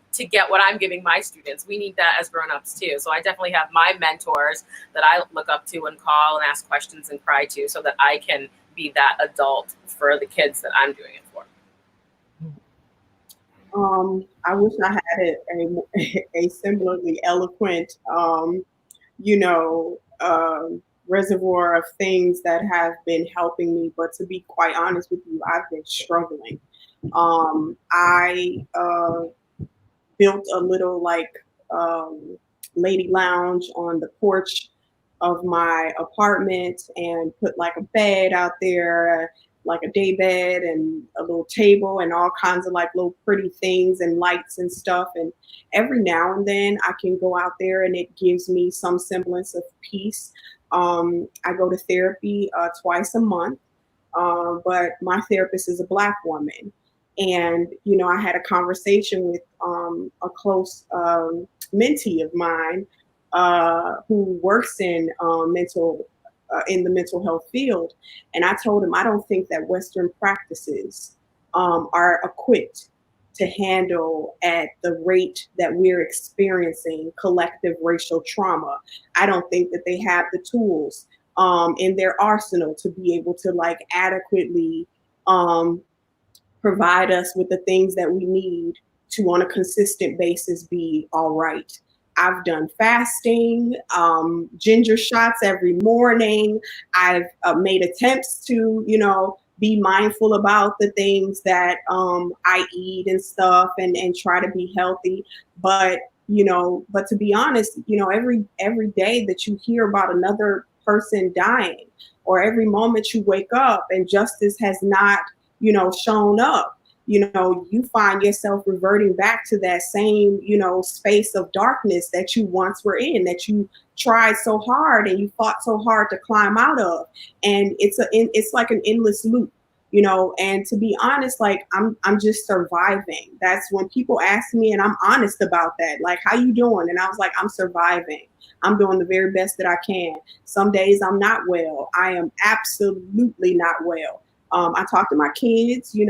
what I'm giving my students. We need that as grown-ups too. So I definitely have my mentors that I look up to and call and ask questions and cry to, so that I can be that adult for the kids that I'm doing it for. I wish I had a similarly eloquent, reservoir of things that have been helping me. But to be quite honest with you, I've been struggling. I built a little lady lounge on the porch of my apartment and put like a bed out there, like a day bed and a little table and all kinds of like little pretty things and lights and stuff. And every now and then I can go out there and it gives me some semblance of peace. I go to therapy twice a month, but my therapist is a Black woman. And, I had a conversation with a close mentee of mine who works in the mental health field. And I told him, I don't think that Western practices are equipped to handle at the rate that we're experiencing collective racial trauma. I don't think that they have the tools in their arsenal to be able to like adequately provide us with the things that we need to on a consistent basis be all right. I've done fasting, ginger shots every morning. I've made attempts to, be mindful about the things that I eat and stuff and try to be healthy. But to be honest, every day that you hear about another person dying, or every moment you wake up and justice has not, shown up, you find yourself reverting back to that same, space of darkness that you once were in, that you tried so hard and you fought so hard to climb out of. And it's like an endless loop, and to be honest, like I'm just surviving. That's when people ask me, and I'm honest about that, like, how you doing? And I was like, I'm surviving. I'm doing the very best that I can. Some days I'm not well. I am absolutely not well. I talk to my kids, I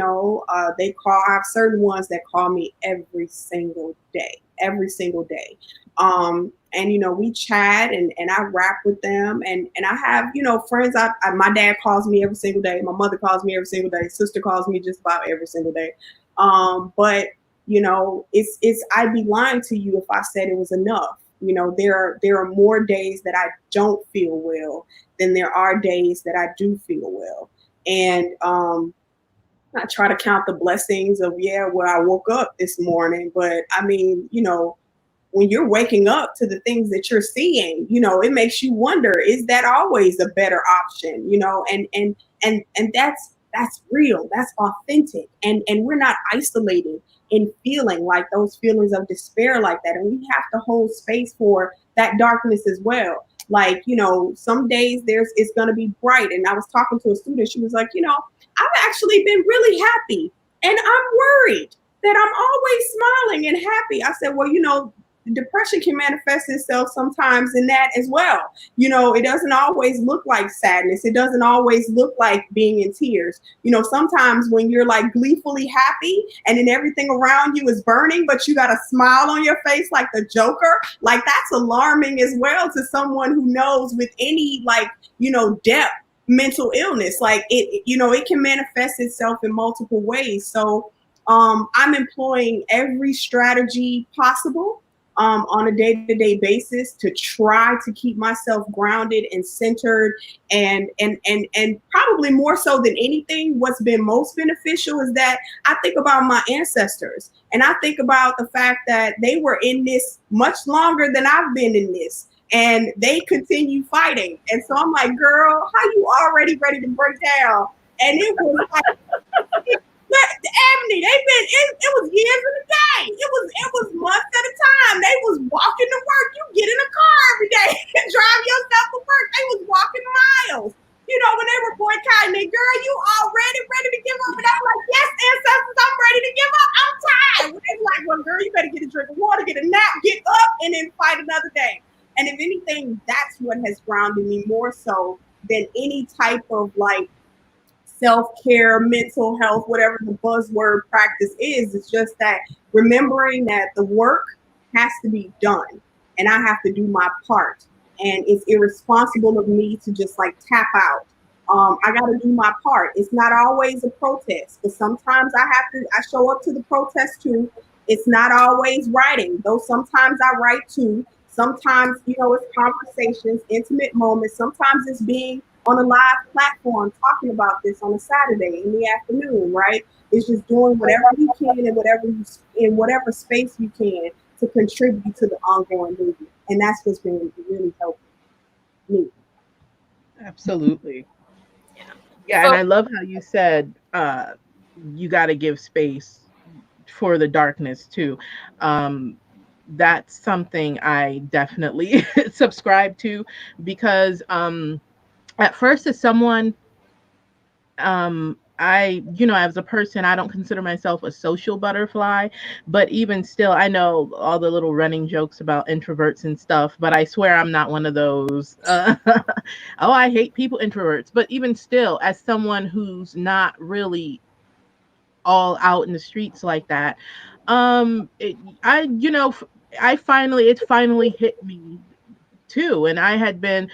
have certain ones that call me every single day. And, we chat and I rap with them and I have, friends. My dad calls me every single day. My mother calls me every single day. Sister calls me just about every single day. But, I'd be lying to you if I said it was enough. There are more days that I don't feel well than there are days that I do feel well. And I try to count the blessings of, I woke up this morning. But I mean, when you're waking up to the things that you're seeing, it makes you wonder, is that always a better option? And that's real, that's authentic. And we're not isolated in feeling like those feelings of despair like that. And we have to hold space for that darkness as well. Like, some days it's going to be bright. And I was talking to a student. She was like, I've actually been really happy and I'm worried that I'm always smiling and happy. I said, well, depression can manifest itself sometimes in that as well. It doesn't always look like sadness. It doesn't always look like being in tears. Sometimes when you're like gleefully happy and then everything around you is burning, but you got a smile on your face like the Joker, like that's alarming as well to someone who knows with any depth mental illness. Like it can manifest itself in multiple ways. So I'm employing every strategy possible on a day-to-day basis to try to keep myself grounded and centered, and probably more so than anything, what's been most beneficial is that I think about my ancestors and I think about the fact that they were in this much longer than I've been in this, and they continue fighting. And so I'm like, girl, how you already ready to break down? And it was like Ebony, it was years in a day. It was months at a time. They was walking to work. You get in a car every day and drive yourself to work. They was walking miles. When they were boycotting it, girl, you already ready to give up. And I'm like, yes, ancestors, I'm ready to give up. I'm tired. They were like, well, girl, you better get a drink of water, get a nap, get up, and then fight another day. And if anything, that's what has grounded me more so than any type of like self-care, mental health, whatever the buzzword practice is. It's just that remembering that the work has to be done and I have to do my part. And it's irresponsible of me to just like tap out. I got to do my part. It's not always a protest, but sometimes I show up to the protest too. It's not always writing, though sometimes I write too. Sometimes, it's conversations, intimate moments. Sometimes it's being on a live platform talking about this on a Saturday in the afternoon, right? It's just doing whatever you can and in whatever space you can to contribute to the ongoing movement. And that's what's been really helping me. Absolutely. Yeah, and I love how you said you got to give space for the darkness too. That's something I definitely subscribe to because at first as someone as a person, I don't consider myself a social butterfly, but even still, I know all the little running jokes about introverts and stuff, but I swear I'm not one of those. Oh, I hate people introverts, but even still, as someone who's not really all out in the streets like that, I, it finally hit me too, and I had been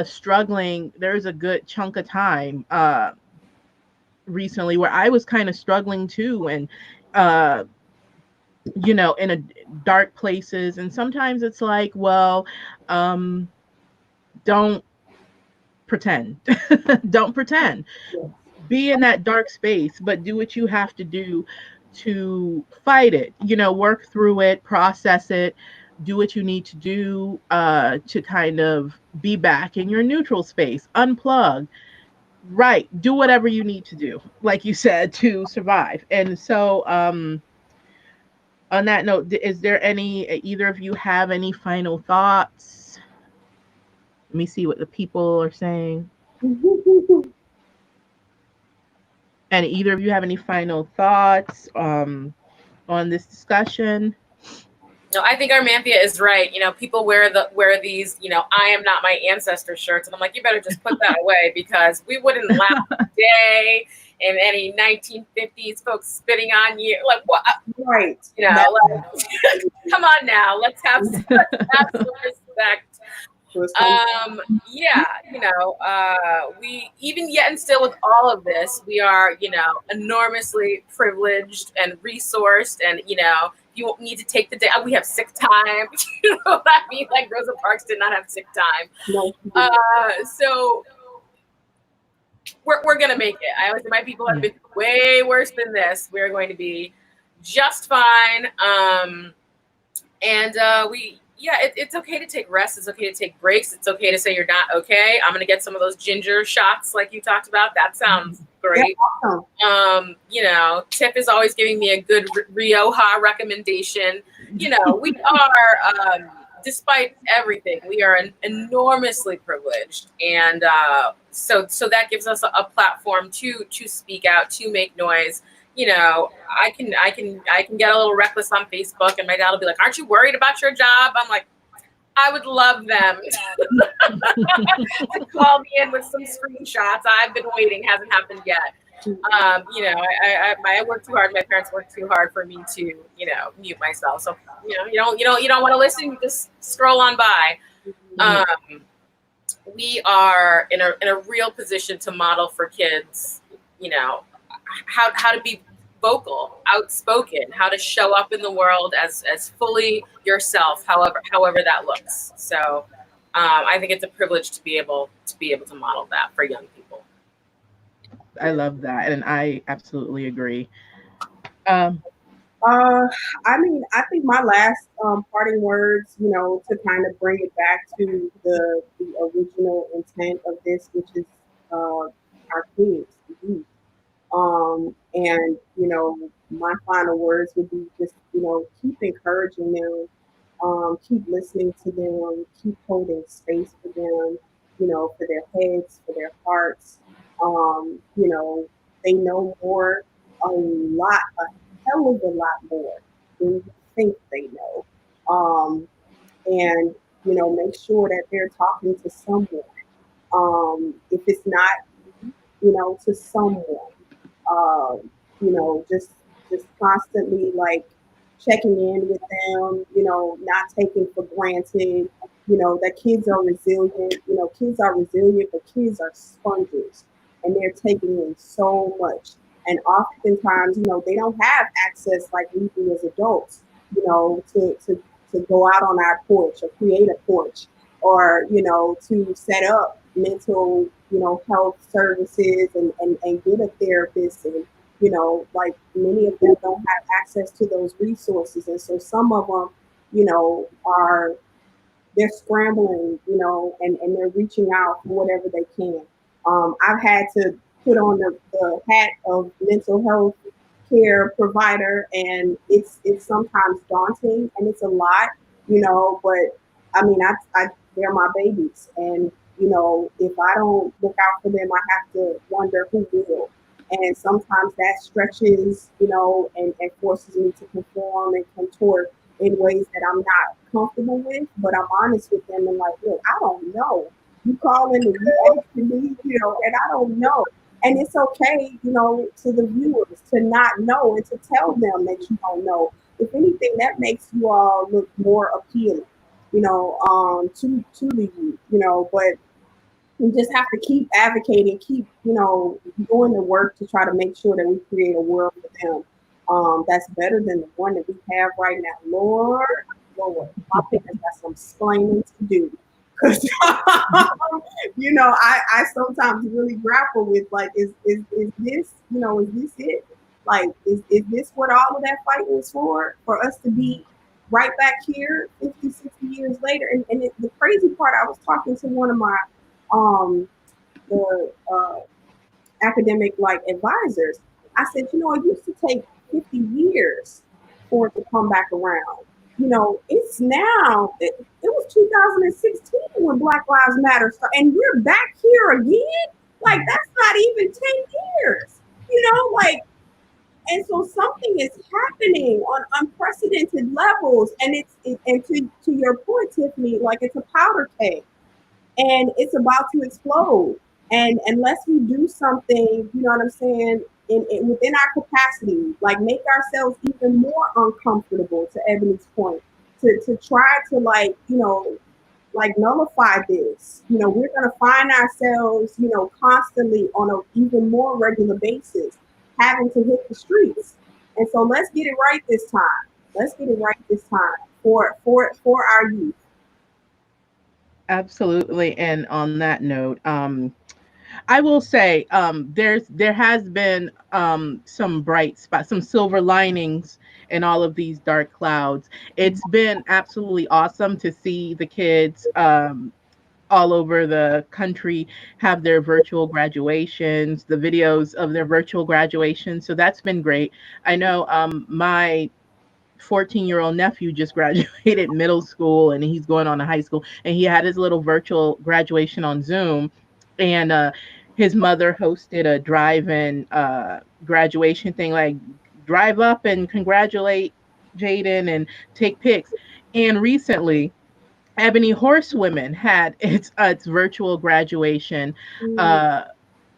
struggling. There's a good chunk of time recently where I was kind of struggling too, and uh in a dark places, and sometimes it's like, well, um don't pretend. Don't pretend. Be in that dark space, but do what you have to do to fight it, work through it, process it, do what you need to do to kind of be back in your neutral space, unplug. Right. Do whatever you need to do, like you said, to survive. And so, on that note, is there either of you have any final thoughts? Let me see what the people are saying. And either of you have any final thoughts on this discussion? No, I think Armanthea is right. People wear these, I am not my ancestor shirts. And I'm like, you better just put that away, because we wouldn't laugh today in any 1950s folks spitting on you. Like, what? Right. Come on now. Let's have some respect. Yeah, we, even yet and still with all of this, we are, enormously privileged and resourced, and, you need to take the day. We have sick time. You know what I mean? Like Rosa Parks did not have sick time. No. So we're gonna make it. I always say my people have been way worse than this. We're going to be just fine. It's okay to take rest. It's okay to take breaks. It's okay to say you're not okay. I'm gonna get some of those ginger shots like you talked about. That sounds great. Tiff is always giving me a good Rioja recommendation. We are, despite everything, we are enormously privileged, and so that gives us a platform to speak out, to make noise. I can get a little reckless on Facebook, and my dad will be like, "Aren't you worried about your job?" I'm like, I would love them to call me in with some screenshots. I've been waiting, hasn't happened yet. I work too hard. My parents work too hard for me to, mute myself. So, you don't want to listen. You just scroll on by. We are in a real position to model for kids, how to be vocal, outspoken, how to show up in the world as fully yourself, however that looks. So I think it's a privilege to be able to model that for young people. I love that, and I absolutely agree. I think my last parting words, to kind of bring it back to the original intent of this, which is our kids, the youth. And my final words would be just, keep encouraging them, keep listening to them, keep holding space for them, for their heads, for their hearts. They know more, a hell of a lot more than you think they know. And make sure that they're talking to someone. If it's not, to someone. Just constantly like checking in with them, not taking for granted, that kids are resilient, but kids are sponges, and they're taking in so much. And oftentimes, they don't have access like we do as adults, to go out on our porch or create a porch, or, to set up mental, health services and get a therapist. And, like many of them don't have access to those resources. And so some of them, are they're scrambling, and they're reaching out for whatever they can. I've had to put on the hat of mental health care provider, and it's sometimes daunting and it's a lot, but I mean, I they're my babies, and if I don't look out for them, I have to wonder who will. And sometimes that stretches, and forces me to conform and contort in ways that I'm not comfortable with, but I'm honest with them and like, look, I don't know. You calling and you asking me, and I don't know. And it's okay, to the viewers to not know and to tell them that you don't know. If anything, that makes you all look more appealing, to the youth, but we just have to keep advocating, keep, doing the work to try to make sure that we create a world for them that's better than the one that we have right now. Lord, my parents got some explaining to do. Because, I sometimes really grapple with like, is this, is this it? Like, is this what all of that fight was for us to be right back here 50, 60 years later? And the crazy part, I was talking to one of my the academic like advisors. I said, it used to take 50 years for it to come back around. It's now, it was 2016 when Black Lives Matter started, and we're back here again. Like, that's not even 10 years, like, and so something is happening on unprecedented levels. And and to your point, Tiffany, like, it's a powder keg and it's about to explode. And unless we do something, you know what I'm saying, within our capacity, like make ourselves even more uncomfortable, to Ebony's point, to try to like nullify this. We're gonna find ourselves, constantly on an even more regular basis, having to hit the streets. And so let's get it right this time. Let's get it right this time for our youth. Absolutely. And on that note, I will say there has been some bright spots, some silver linings in all of these dark clouds. It's been absolutely awesome to see the kids all over the country have their virtual graduations, the videos of their virtual graduations. So that's been great. I know my 14-year-old nephew just graduated middle school and he's going on to high school, and he had his little virtual graduation on Zoom. And his mother hosted a drive-in graduation thing, like drive up and congratulate Jaden and take pics. And recently Ebony Horsewomen had its virtual graduation. Mm, Uh,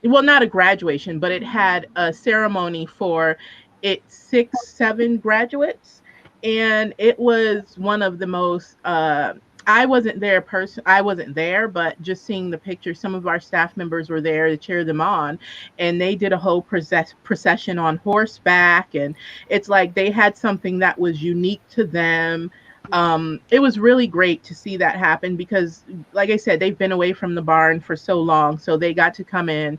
well, not a graduation, but it had a ceremony for its 6, 7 graduates, and it was one of the most. I wasn't there, but just seeing the pictures, some of our staff members were there to cheer them on, and they did a whole procession on horseback, and it's like they had something that was unique to them. It was really great to see that happen because, like I said, they've been away from the barn for so long, so they got to come in.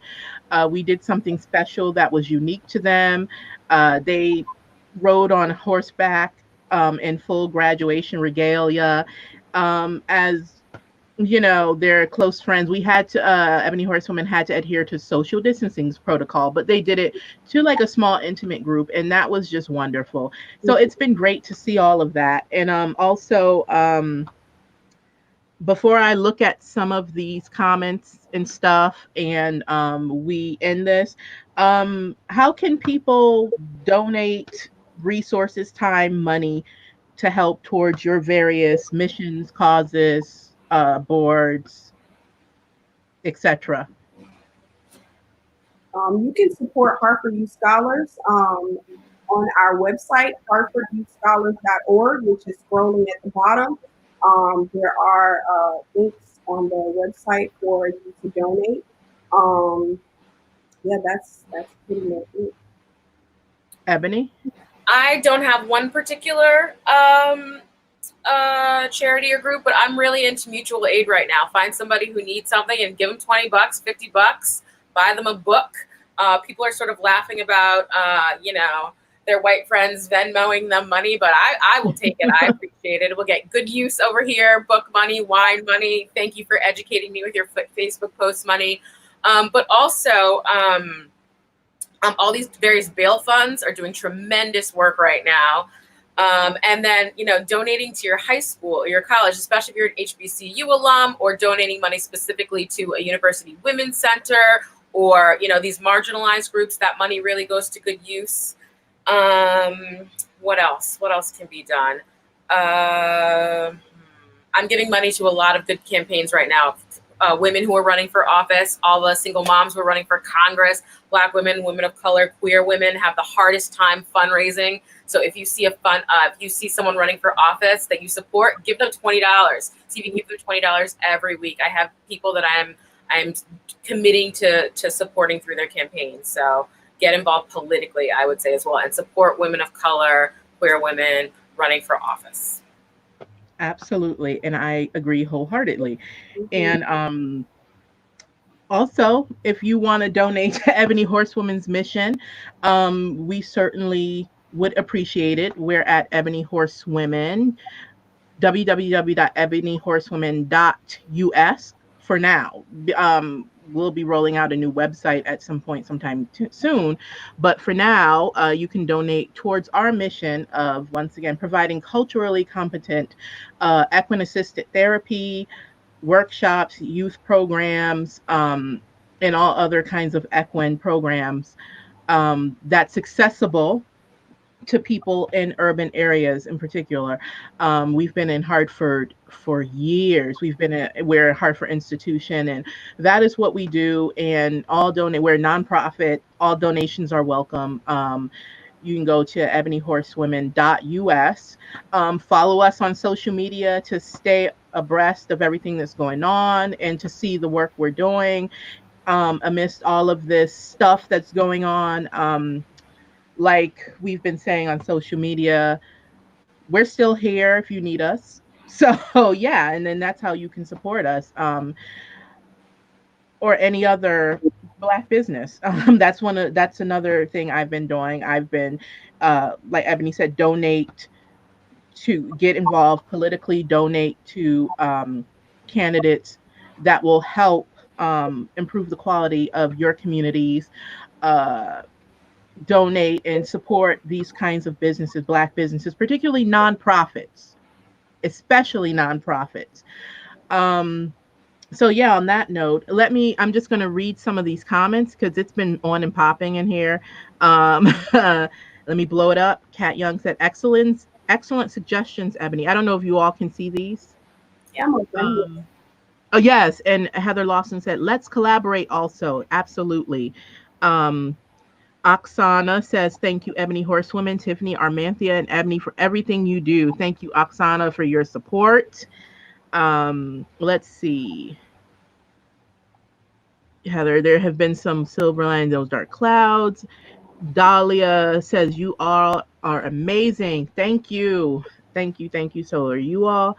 We did something special that was unique to them. They rode on horseback in full graduation regalia. As they're close friends. We had to, Ebony Horsewomen had to adhere to social distancing protocol, but they did it to like a small intimate group, and that was just wonderful. So it's been great to see all of that. And also, before I look at some of these comments and stuff, and we end this, how can people donate resources, time, money to help towards your various missions, causes, boards, etc.? You can support Hartford Youth Scholars on our website, hartfordyouthscholars.org, which is scrolling at the bottom. There are links on the website for you to donate. Yeah, that's pretty much it. Ebony? I don't have one particular charity or group, but I'm really into mutual aid right now. Find somebody who needs something and give them $20, $50, buy them a book. People are sort of laughing about, their white friends Venmoing them money, but I will take it. I appreciate it. It will get good use over here. Book money, wine money. Thank you for educating me with your Facebook post money. But also, all these various bail funds are doing tremendous work right now. And then, donating to your high school or your college, especially if you're an HBCU alum, or donating money specifically to a university women's center, or, these marginalized groups, that money really goes to good use. What else? What else can be done? I'm giving money to a lot of good campaigns right now. Women who are running for office, all the single moms who are running for Congress, Black women, women of color, queer women have the hardest time fundraising. So if you see if you see someone running for office that you support, give them $20. See if you can give them $20 every week. I have people that I'm committing to supporting through their campaigns. So get involved politically, I would say, as well, and support women of color, queer women running for office. Absolutely. And I agree wholeheartedly. And also, if you want to donate to Ebony Horsewomen's mission, we certainly would appreciate it. We're at Ebony Horsewomen, www.ebonyhorsewomen.us for now. We'll be rolling out a new website at some point sometime soon. But for now, you can donate towards our mission of, once again, providing culturally competent equine-assisted therapy, workshops, youth programs, and all other kinds of equine programs that's accessible to people in urban areas in particular. We've been in Hartford for years. We're a Hartford institution, and that is what we do. And we're a nonprofit. All donations are welcome. You can go to ebonyhorsewomen.us. Follow us on social media to stay abreast of everything that's going on and to see the work we're doing amidst all of this stuff that's going on. Like we've been saying on social media, we're still here if you need us. So yeah, and then that's how you can support us, or any other Black business. That's another thing I've been doing. I've been, like Ebony said, donate to get involved politically, donate to candidates that will help improve the quality of your communities. Donate and support these kinds of businesses, Black businesses, particularly nonprofits, especially nonprofits. So yeah, on that note, I'm just going to read some of these comments because it's been on and popping in here. Let me blow it up. Kat Young said, excellent suggestions, Ebony. I don't know if you all can see these. Yeah. Oh yes, and Heather Lawson said, let's collaborate also. Absolutely. Oksana says, thank you, Ebony Horsewomen, Tiffany, Armanthea, and Ebony for everything you do. Thank you, Oksana, for your support. Let's see. Heather, there have been some silver linings, those dark clouds. Dahlia says, you all are amazing. Thank you. Thank you. So are you all.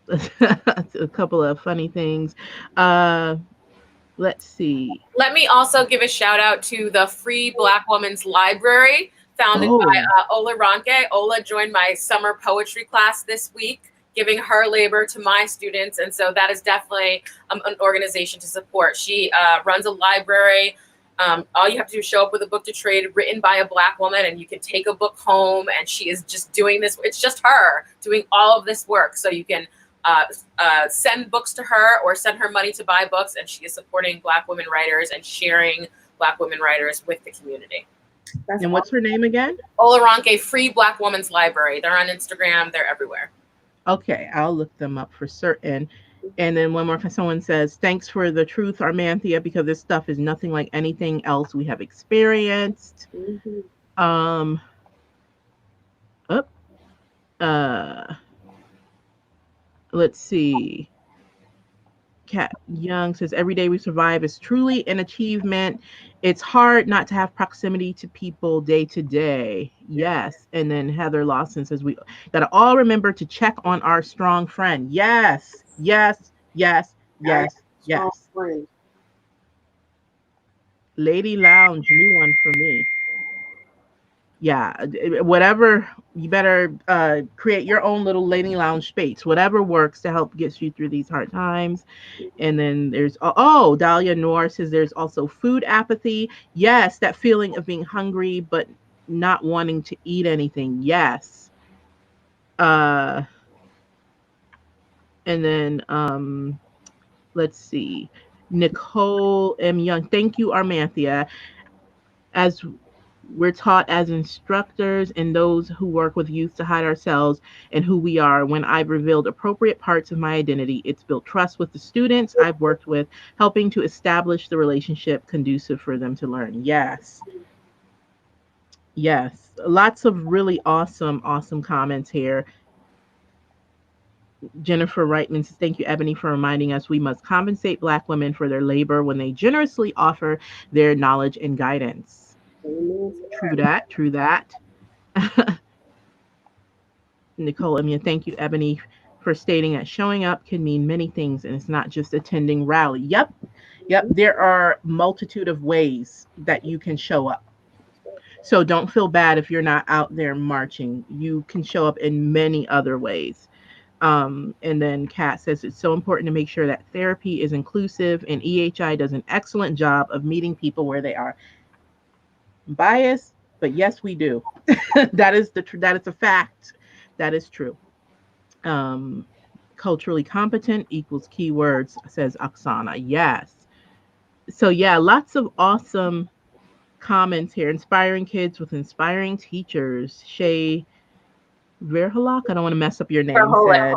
A couple of funny things. Let's see. Let me also give a shout out to the Free Black Women's Library, founded by Ola Ronke. Ola joined my summer poetry class this week, giving her labor to my students. And so that is definitely an organization to support. She runs a library. All you have to do is show up with a book to trade written by a Black woman, and you can take a book home, and she is just doing this. It's just her doing all of this work. So you can send books to her or send her money to buy books, and she is supporting Black women writers and sharing Black women writers with the community. And what's her name again? Ola Ronke, Free Black Women's Library. They're on Instagram. They're everywhere. Okay, I'll look them up for certain. And then one more, someone says, thanks for the truth, Armanthea, because this stuff is nothing like anything else we have experienced. Let's see. Cat Young says, every day we survive is truly an achievement. It's hard not to have proximity to people day to day. Yes. And then Heather Lawson says, we got to all remember to check on our strong friend. Yes, yes, yes, yes, Strong yes. friend. Lady Lounge, new one for me. Yeah, whatever, you better create your own little Lady Lounge space, whatever works to help get you through these hard times. And then there's, oh, Dahlia Noor says there's also food apathy. Yes, that feeling of being hungry but not wanting to eat anything. Yes. Uh, and then let's see. Nicole M. Young, thank you, Armanthea. As we're taught as instructors and those who work with youth to hide ourselves and who we are. When I've revealed appropriate parts of my identity, it's built trust with the students I've worked with, helping to establish the relationship conducive for them to learn. Yes. Yes. Lots of really awesome comments here. Jennifer Reitman says, thank you, Ebony, for reminding us we must compensate Black women for their labor when they generously offer their knowledge and guidance. Amen. True that. True that. Nicole, I mean, thank you, Ebony, for stating that showing up can mean many things and it's not just attending rally. Yep. Yep. There are multitude of ways that you can show up. So don't feel bad if you're not out there marching. You can show up in many other ways. And then Kat says it's so important to make sure that therapy is inclusive, and EHI does an excellent job of meeting people where they are. Bias, but yes, we do. That is a fact. That is true. Culturally competent equals keywords, says Oksana. Yes. So yeah, lots of awesome comments here. Inspiring kids with inspiring teachers. Shay Verholak, I don't want to mess up your name, said.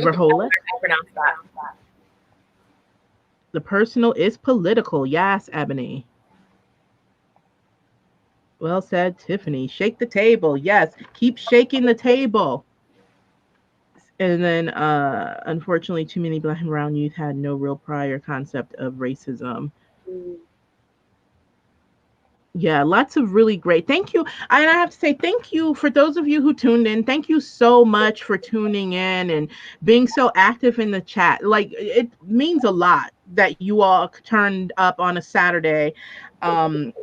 Verholak. I pronounced that. The personal is political. Yes, Ebony. Well said, Tiffany. Shake the table. Yes, keep shaking the table. And then, unfortunately, too many Black and brown youth had no real prior concept of racism. Yeah, lots of really great. Thank you. And I have to say thank you for those of you who tuned in. Thank you so much for tuning in and being so active in the chat. Like, it means a lot that you all turned up on a Saturday and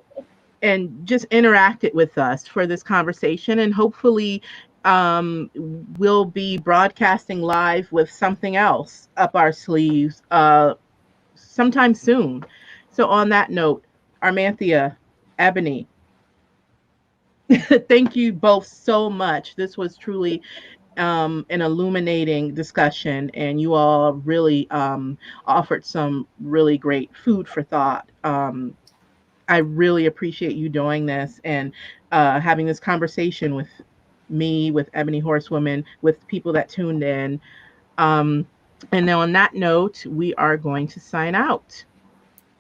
just interacted with us for this conversation. And hopefully we'll be broadcasting live with something else up our sleeves sometime soon. So on that note, Armanthea, Ebony, thank you both so much. This was truly an illuminating discussion, and you all really offered some really great food for thought. I really appreciate you doing this and having this conversation with me, with Ebony Horsewomen, with people that tuned in. And then on that note, we are going to sign out.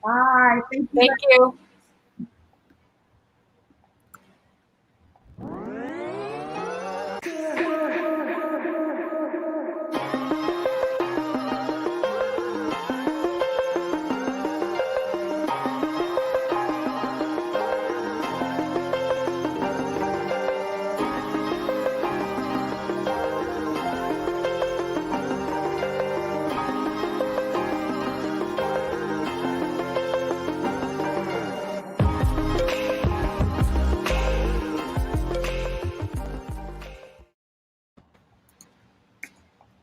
Bye. Thank you.